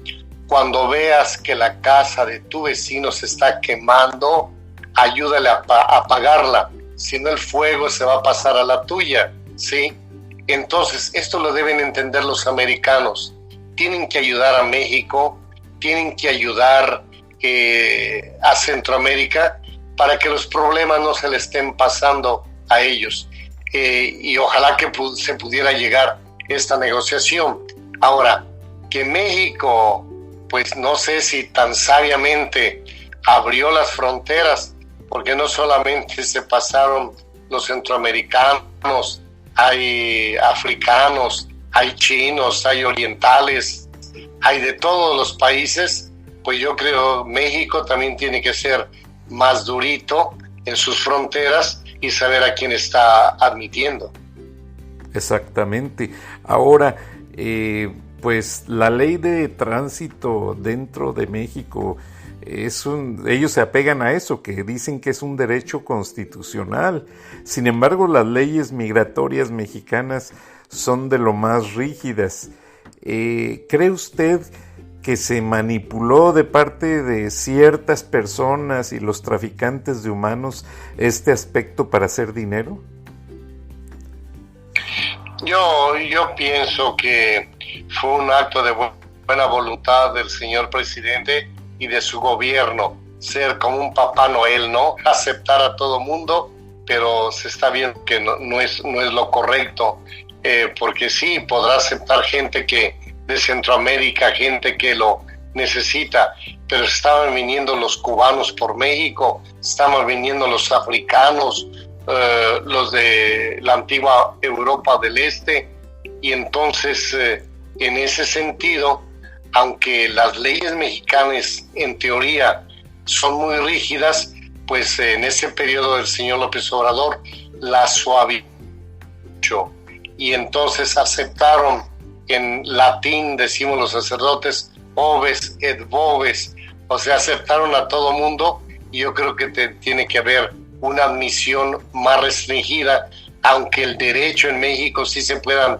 cuando veas que la casa de tu vecino se está quemando, ayúdale a apagarla, si no el fuego se va a pasar a la tuya, ¿sí? Entonces, esto lo deben entender los americanos. Tienen que ayudar a México, tienen que ayudar a Centroamérica para que los problemas no se le estén pasando a ellos. Y ojalá que se pudiera llegar a esta negociación. Ahora, que México, pues no sé si tan sabiamente abrió las fronteras, porque no solamente se pasaron los centroamericanos, hay africanos, hay chinos, hay orientales, hay de todos los países. Pues yo creo México también tiene que ser más durito en sus fronteras y saber a quién está admitiendo. Exactamente. Ahora, pues la ley de tránsito dentro de México ellos se apegan a eso, que dicen que es un derecho constitucional. Sin embargo, las leyes migratorias mexicanas son de lo más rígidas. ¿Cree usted que se manipuló de parte de ciertas personas y los traficantes de humanos este aspecto para hacer dinero? Yo pienso que fue un acto de buena voluntad del señor presidente y de su gobierno, ser como un Papá Noel, ¿no? Aceptar a todo mundo, pero se está viendo que no es lo correcto, porque sí, podrá aceptar gente de Centroamérica, gente que lo necesita, pero estaban viniendo los cubanos por México, estaban viniendo los africanos, los de la antigua Europa del Este, y entonces en ese sentido, aunque las leyes mexicanas en teoría son muy rígidas, pues en ese periodo del señor López Obrador las suavizó y entonces aceptaron, en latín decimos los sacerdotes, oves et voves, o sea, aceptaron a todo mundo, y yo creo que tiene que haber una admisión más restringida, aunque el derecho en México sí se puedan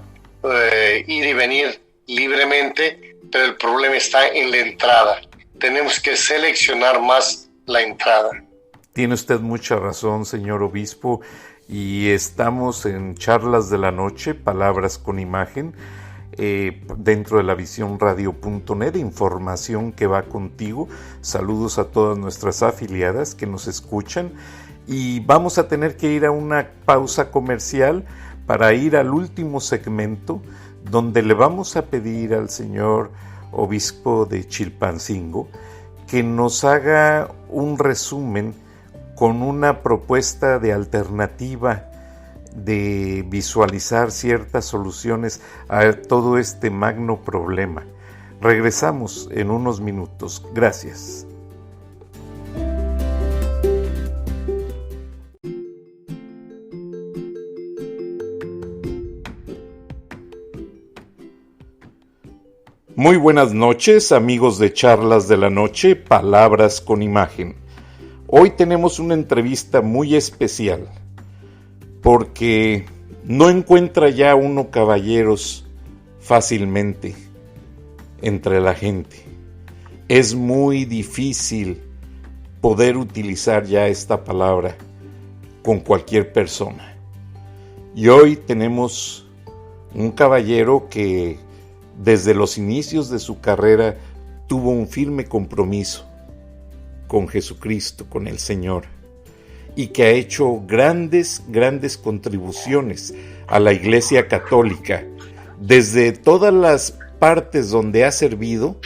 ir y venir libremente, pero el problema está en la entrada. Tenemos que seleccionar más la entrada. Tiene usted mucha razón, señor obispo, y estamos en Charlas de la Noche, Palabras con Imagen, dentro de la visiónradio.net, información que va contigo. Saludos a todas nuestras afiliadas que nos escuchan, y vamos a tener que ir a una pausa comercial para ir al último segmento, donde le vamos a pedir al señor obispo de Chilpancingo que nos haga un resumen con una propuesta de alternativa de visualizar ciertas soluciones a todo este magno problema. Regresamos en unos minutos. Gracias. Muy buenas noches, amigos de Charlas de la Noche, Palabras con Imagen. Hoy tenemos una entrevista muy especial, porque no encuentra ya uno caballeros fácilmente entre la gente. Es muy difícil poder utilizar ya esta palabra con cualquier persona. Y hoy tenemos un caballero que desde los inicios de su carrera tuvo un firme compromiso con Jesucristo, con el Señor, y que ha hecho grandes contribuciones a la Iglesia Católica, desde todas las partes donde ha servido,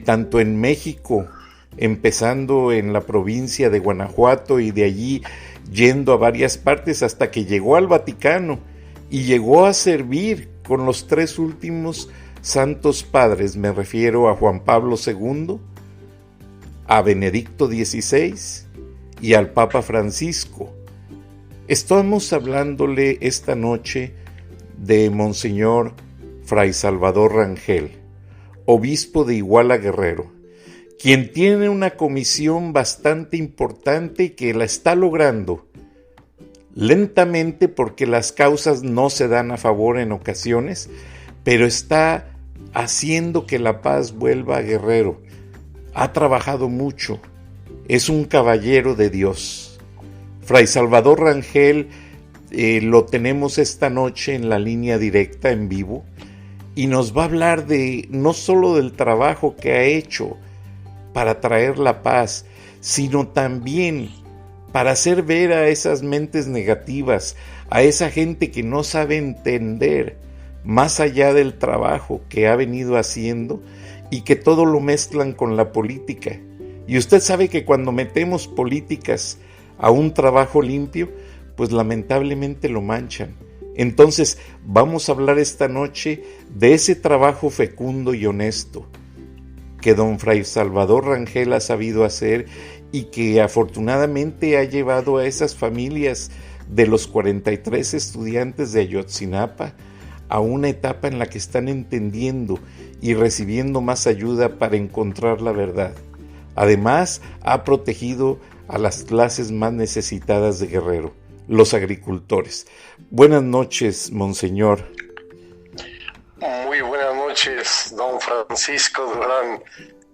tanto en México, empezando en la provincia de Guanajuato y de allí yendo a varias partes hasta que llegó al Vaticano y llegó a servir con los tres últimos santos padres. Me refiero a Juan Pablo II, a Benedicto XVI y al Papa Francisco. Estamos hablándole esta noche de Monseñor Fray Salvador Rangel, obispo de Iguala Guerrero, quien tiene una comisión bastante importante y que la está logrando lentamente, porque las causas no se dan a favor en ocasiones, pero está haciendo que la paz vuelva a Guerrero. Ha trabajado mucho, es un caballero de Dios. Fray Salvador Rangel lo tenemos esta noche en la línea directa en vivo, y nos va a hablar no solo del trabajo que ha hecho para traer la paz, sino también para hacer ver a esas mentes negativas, a esa gente que no sabe entender más allá del trabajo que ha venido haciendo y que todo lo mezclan con la política. Y usted sabe que cuando metemos políticas a un trabajo limpio, pues lamentablemente lo manchan. Entonces vamos a hablar esta noche de ese trabajo fecundo y honesto que don Fray Salvador Rangel ha sabido hacer, y que afortunadamente ha llevado a esas familias de los 43 estudiantes de Ayotzinapa a una etapa en la que están entendiendo y recibiendo más ayuda para encontrar la verdad. Además, ha protegido a las clases más necesitadas de Guerrero, los agricultores. Buenas noches, Monseñor. Muy buenas noches, don Francisco Durán.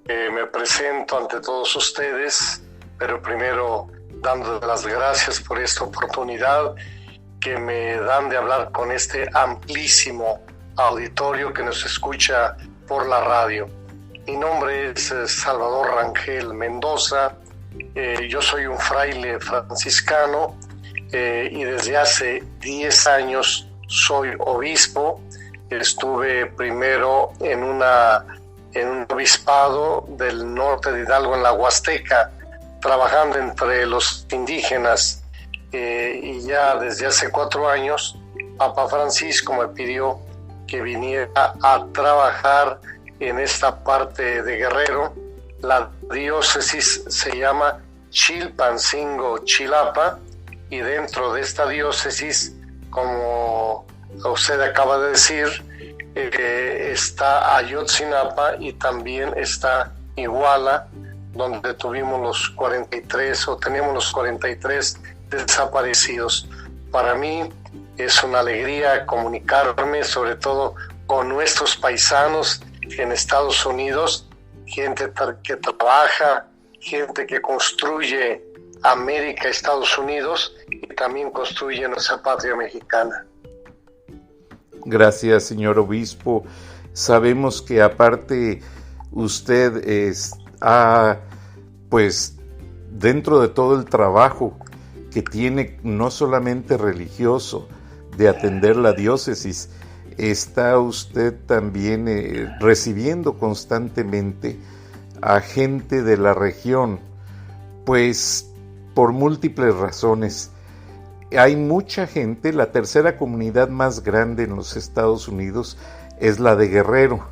Me presento ante todos ustedes, pero primero dando las gracias por esta oportunidad que me dan de hablar con este amplísimo auditorio que nos escucha por la radio. Mi nombre es Salvador Rangel Mendoza. Yo soy un fraile franciscano y desde hace 10 años soy obispo. Estuve primero en un obispado del norte de Hidalgo, en la Huasteca, trabajando entre los indígenas, y ya desde hace 4 años Papa Francisco me pidió que viniera a trabajar en esta parte de Guerrero. La diócesis se llama Chilpancingo Chilapa, y dentro de esta diócesis, como usted acaba de decir, está Ayotzinapa y también está Iguala, donde tenemos los 43 desaparecidos. Para mí es una alegría comunicarme, sobre todo con nuestros paisanos en Estados Unidos, gente que trabaja, gente que construye América, Estados Unidos, y también construye nuestra patria mexicana. Gracias, señor obispo. Sabemos que aparte usted pues dentro de todo el trabajo que tiene, no solamente religioso, de atender la diócesis, está usted también recibiendo constantemente a gente de la región, pues por múltiples razones. Hay mucha gente. La tercera comunidad más grande en los Estados Unidos es la de Guerrero.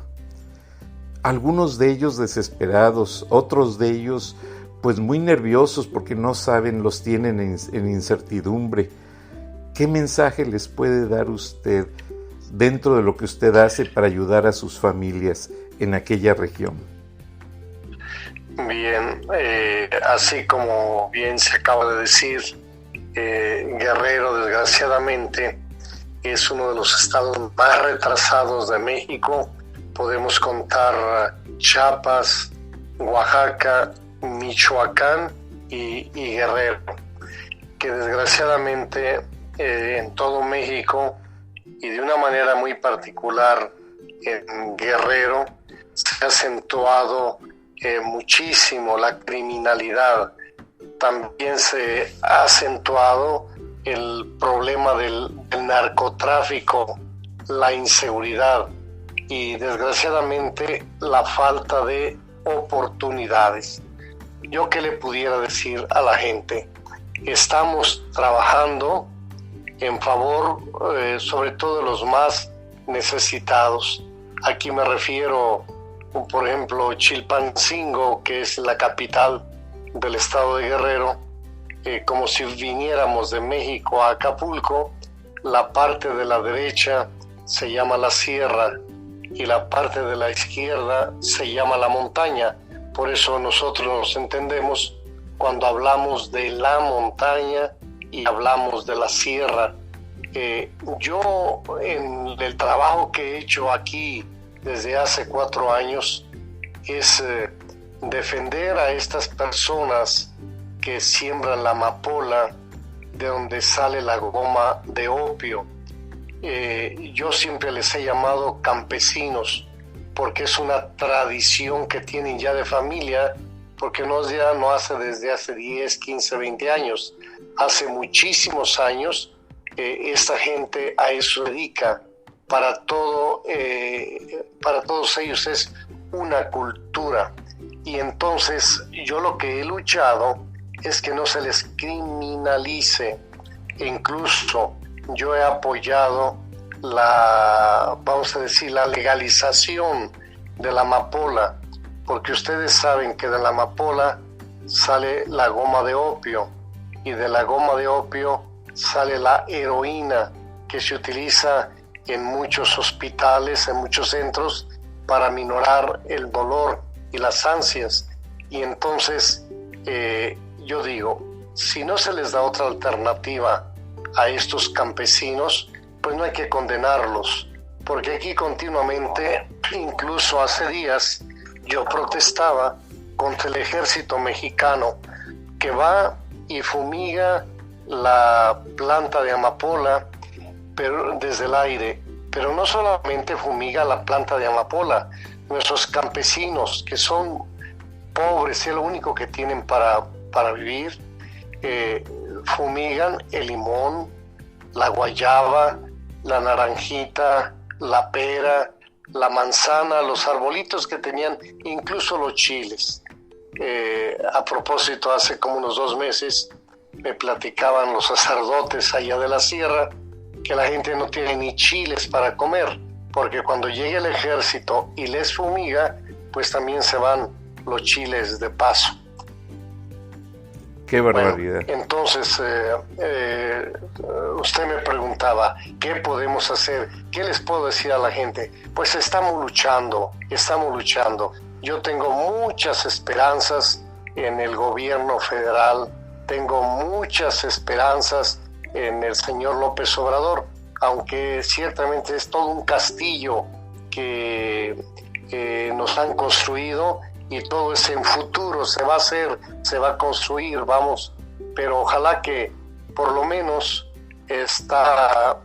Algunos de ellos desesperados, otros de ellos pues muy nerviosos porque no saben, los tienen en incertidumbre. ¿Qué mensaje les puede dar usted dentro de lo que usted hace para ayudar a sus familias en aquella región? Bien, así como bien se acaba de decir, Guerrero, desgraciadamente, es uno de los estados más retrasados de México. Podemos contar Chiapas, Oaxaca, Michoacán y Guerrero, que desgraciadamente en todo México, y de una manera muy particular en Guerrero, se ha acentuado muchísimo la criminalidad. También se ha acentuado el problema del narcotráfico, la inseguridad y desgraciadamente la falta de oportunidades. Yo qué le pudiera decir a la gente: estamos trabajando en favor sobre todo de los más necesitados. Aquí me refiero, por ejemplo, Chilpancingo, que es la capital del estado de Guerrero, como si viniéramos de México a Acapulco. La parte de la derecha se llama la sierra y la parte de la izquierda se llama la montaña. Por eso nosotros nos entendemos cuando hablamos de la montaña y hablamos de la sierra. Yo, en el trabajo que he hecho aquí desde hace 4 años, es defender a estas personas que siembran la amapola, de donde sale la goma de opio. Yo siempre les he llamado campesinos, porque es una tradición que tienen ya de familia, porque no hace desde hace 10, 15, 20 años. Hace muchísimos años esta gente a eso dedica. Para todos ellos es una cultura. Y entonces yo lo que he luchado es que no se les criminalice. Incluso yo he apoyado la legalización de la amapola, porque ustedes saben que de la amapola sale la goma de opio, y de la goma de opio sale la heroína, que se utiliza en muchos hospitales, en muchos centros, para minorar el dolor y las ansias. Y entonces yo digo, si no se les da otra alternativa a estos campesinos, pues no hay que condenarlos, porque aquí continuamente, incluso hace días, yo protestaba contra el ejército mexicano que va y fumiga la planta de amapola pero desde el aire, pero no solamente fumiga la planta de amapola, nuestros campesinos que son pobres, es lo único que tienen para vivir, fumigan el limón, la guayaba, la naranjita, la pera, la manzana, los arbolitos que tenían, incluso los chiles. A propósito, hace como unos 2 meses me platicaban los sacerdotes allá de la sierra que la gente no tiene ni chiles para comer, porque cuando llegue el ejército y les fumiga, pues también se van los chiles de paso. ¡Qué barbaridad! Bueno, entonces, usted me preguntaba, ¿qué podemos hacer? ¿Qué les puedo decir a la gente? Pues estamos luchando. Yo tengo muchas esperanzas en el gobierno federal, tengo muchas esperanzas en el señor López Obrador, aunque ciertamente es todo un castillo que nos han construido, y todo es en futuro, se va a hacer, se va a construir, vamos, pero ojalá que por lo menos se está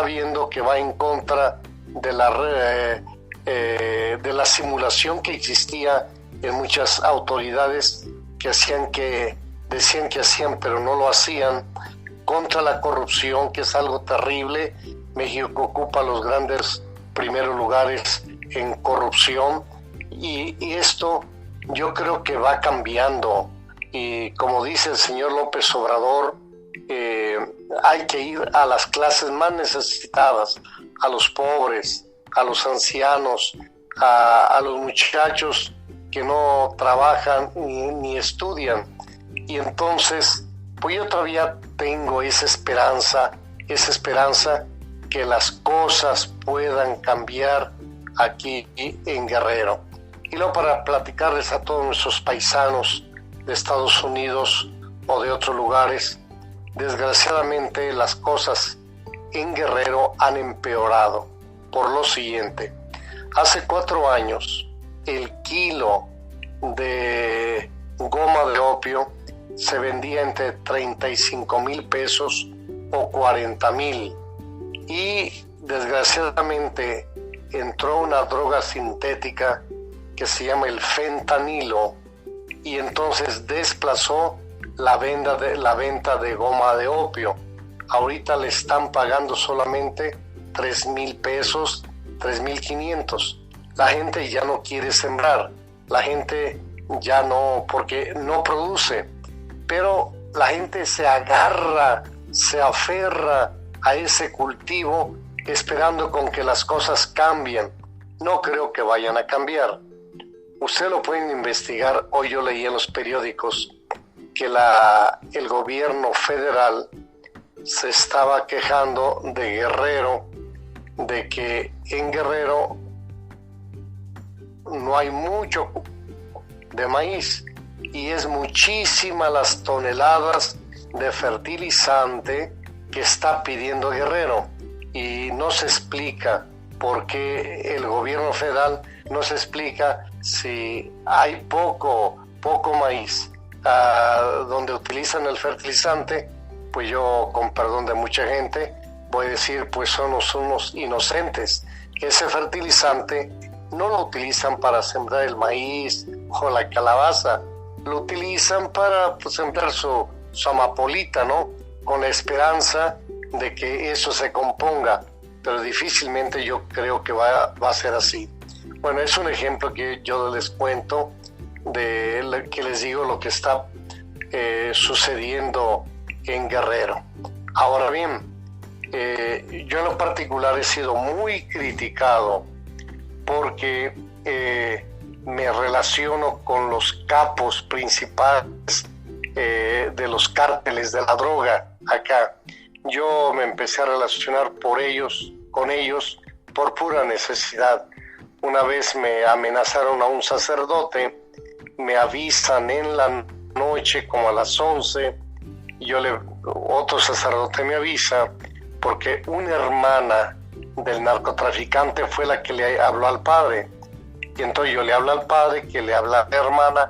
viendo que va en contra de la simulación que existía en muchas autoridades que decían que hacían, pero no lo hacían, contra la corrupción, que es algo terrible. México ocupa los grandes primeros lugares en corrupción, y esto yo creo que va cambiando, y como dice el señor López Obrador, hay que ir a las clases más necesitadas, a los pobres, a los ancianos, a los muchachos que no trabajan ni estudian. Y entonces, pues yo todavía tengo esa esperanza que las cosas puedan cambiar aquí en Guerrero. Y luego, para platicarles a todos nuestros paisanos de Estados Unidos o de otros lugares, desgraciadamente las cosas en Guerrero han empeorado por lo siguiente. Hace 4 años el kilo de goma de opio se vendía entre 35,000 pesos o 40,000, y desgraciadamente entró una droga sintética que se llama el fentanilo, y entonces desplazó la venta de goma de opio. Ahorita le están pagando solamente 3,000 pesos, 3,500. La gente ya no quiere sembrar, la gente ya no, porque no produce, pero la gente se agarra, se aferra a ese cultivo esperando con que las cosas cambien. No creo que vayan a cambiar. Usted lo pueden investigar. Hoy yo leí en los periódicos que el gobierno federal se estaba quejando de Guerrero, de que en Guerrero no hay mucho de maíz, y es muchísimas las toneladas de fertilizante que está pidiendo Guerrero, y no se explica por qué el gobierno federal no se explica si hay poco maíz donde utilizan el fertilizante. Pues yo, con perdón de mucha gente, voy a decir, pues son unos inocentes. Ese fertilizante no lo utilizan para sembrar el maíz o la calabaza, lo utilizan para sembrar su amapolita, ¿no? Con la esperanza de que eso se componga, pero difícilmente yo creo que va a ser así. Bueno, es un ejemplo que yo les cuento, que les digo lo que está sucediendo en Guerrero. Ahora bien, yo en lo particular he sido muy criticado porque me relaciono con los capos principales de los cárteles de la droga acá. Yo me empecé a relacionar con ellos por pura necesidad. Una vez me amenazaron a un sacerdote me avisan en la noche como a las 11, y otro sacerdote me avisa porque una hermana del narcotraficante fue la que le habló al padre. Y entonces yo le hablo al padre, que le habla a la hermana,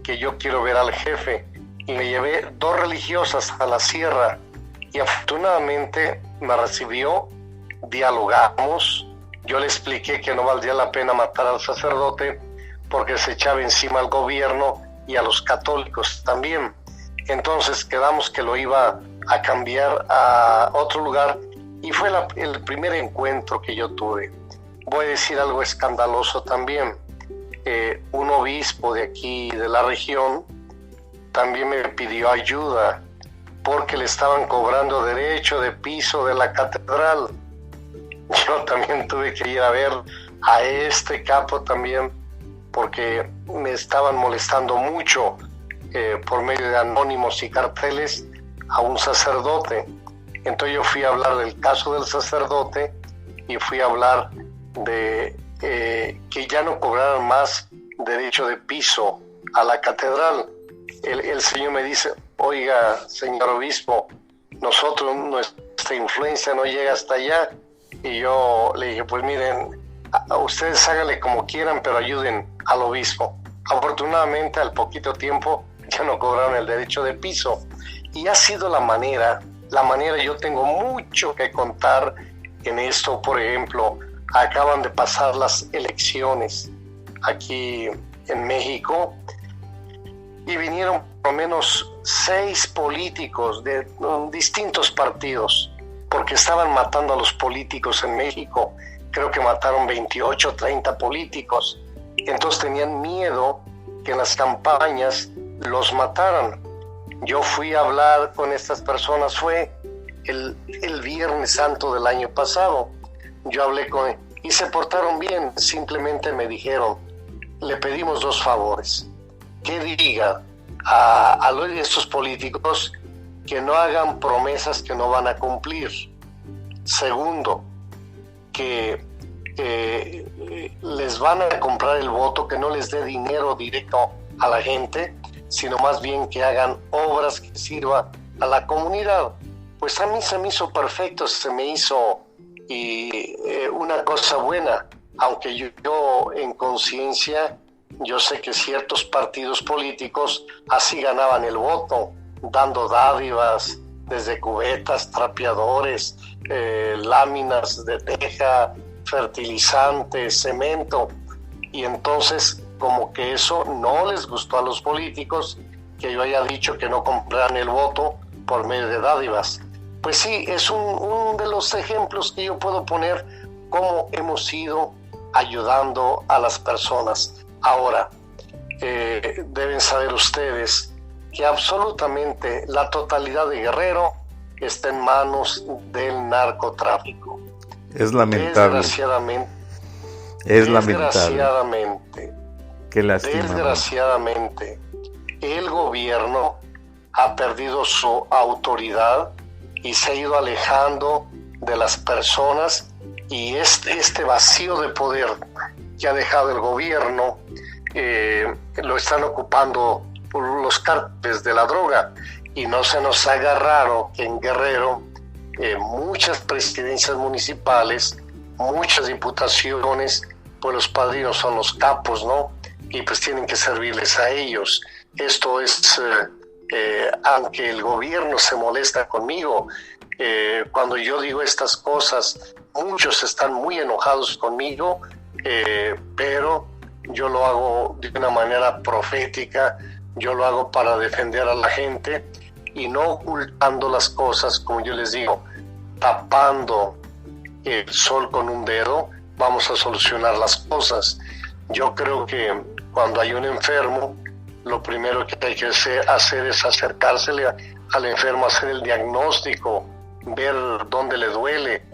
que yo quiero ver al jefe. Y me llevé 2 religiosas a la sierra y afortunadamente me recibió, dialogamos. Yo le expliqué que no valdría la pena matar al sacerdote porque se echaba encima al gobierno y a los católicos también. Entonces quedamos que lo iba a cambiar a otro lugar y fue el primer encuentro que yo tuve. Voy a decir algo escandaloso también. Un obispo de aquí, de la región, también me pidió ayuda porque le estaban cobrando derecho de piso de la catedral. Yo también tuve que ir a ver a este capo también porque me estaban molestando mucho por medio de anónimos y carteles a un sacerdote. Entonces yo fui a hablar del caso del sacerdote y fui a hablar de que ya no cobraran más derecho de piso a la catedral. El señor me dice: oiga, señor obispo, nuestra influencia no llega hasta allá. Y yo le dije: pues miren, a ustedes háganle como quieran, pero ayuden al obispo. Afortunadamente, al poquito tiempo ya no cobraron el derecho de piso. Y ha sido la manera, yo tengo mucho que contar en esto. Por ejemplo, acaban de pasar las elecciones aquí en México y vinieron por lo menos 6 políticos de distintos partidos porque estaban matando a los políticos en México. Creo que mataron 28, 30 políticos. Entonces tenían miedo que en las campañas los mataran. Yo fui a hablar con estas personas, fue el Viernes Santo del año pasado. Yo hablé con él y se portaron bien. Simplemente me dijeron: le pedimos 2 favores. Que diga a estos políticos que no hagan promesas que no van a cumplir. Segundo, que les van a comprar el voto, que no les dé dinero directo a la gente, sino más bien que hagan obras que sirvan a la comunidad. Pues a mí se me hizo perfecto, se me hizo una cosa buena, aunque yo en conciencia, yo sé que ciertos partidos políticos así ganaban el voto, dando dádivas desde cubetas, trapeadores, láminas de teja, fertilizantes, cemento. Y entonces, como que eso no les gustó a los políticos, que yo haya dicho que no compraran el voto por medio de dádivas. Pues sí, es un de los ejemplos que yo puedo poner cómo hemos ido ayudando a las personas. Ahora, deben saber ustedes que absolutamente la totalidad de Guerrero está en manos del narcotráfico. Es lamentable. Desgraciadamente. Qué lástima. Desgraciadamente, el gobierno ha perdido su autoridad y se ha ido alejando de las personas, y este vacío de poder que ha dejado el gobierno lo están ocupando por los cárteles de la droga. Y no se nos haga raro que en Guerrero muchas presidencias municipales, muchas diputaciones, pues los padrinos son los capos, ¿no? Y pues tienen que servirles a ellos. Esto es, aunque el gobierno se molesta conmigo, cuando yo digo estas cosas, muchos están muy enojados conmigo, pero yo lo hago de una manera profética, yo lo hago para defender a la gente y no ocultando las cosas, como yo les digo, tapando el sol con un dedo, vamos a solucionar las cosas. Yo creo que cuando hay un enfermo, lo primero que hay que hacer es acercársele al enfermo, hacer el diagnóstico, ver dónde le duele,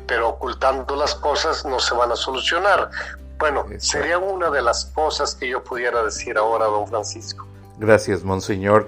pero ocultando las cosas no se van a solucionar. Bueno, sería una de las cosas que yo pudiera decir ahora, don Francisco. Gracias, Monseñor.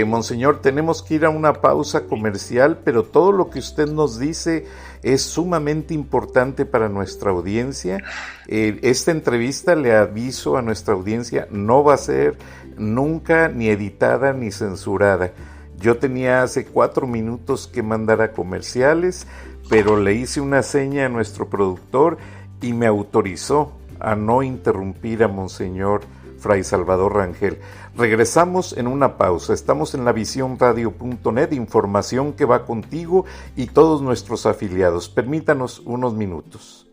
Monseñor, tenemos que ir a una pausa comercial, pero todo lo que usted nos dice es sumamente importante para nuestra audiencia. Esta entrevista, le aviso a nuestra audiencia, no va a ser nunca ni editada ni censurada. Yo tenía hace 4 minutos que mandar a comerciales, pero le hice una seña a nuestro productor y me autorizó a no interrumpir a Monseñor Fray Salvador Rangel. Regresamos en una pausa. Estamos en lavisionradio.net, información que va contigo y todos nuestros afiliados. Permítanos unos minutos.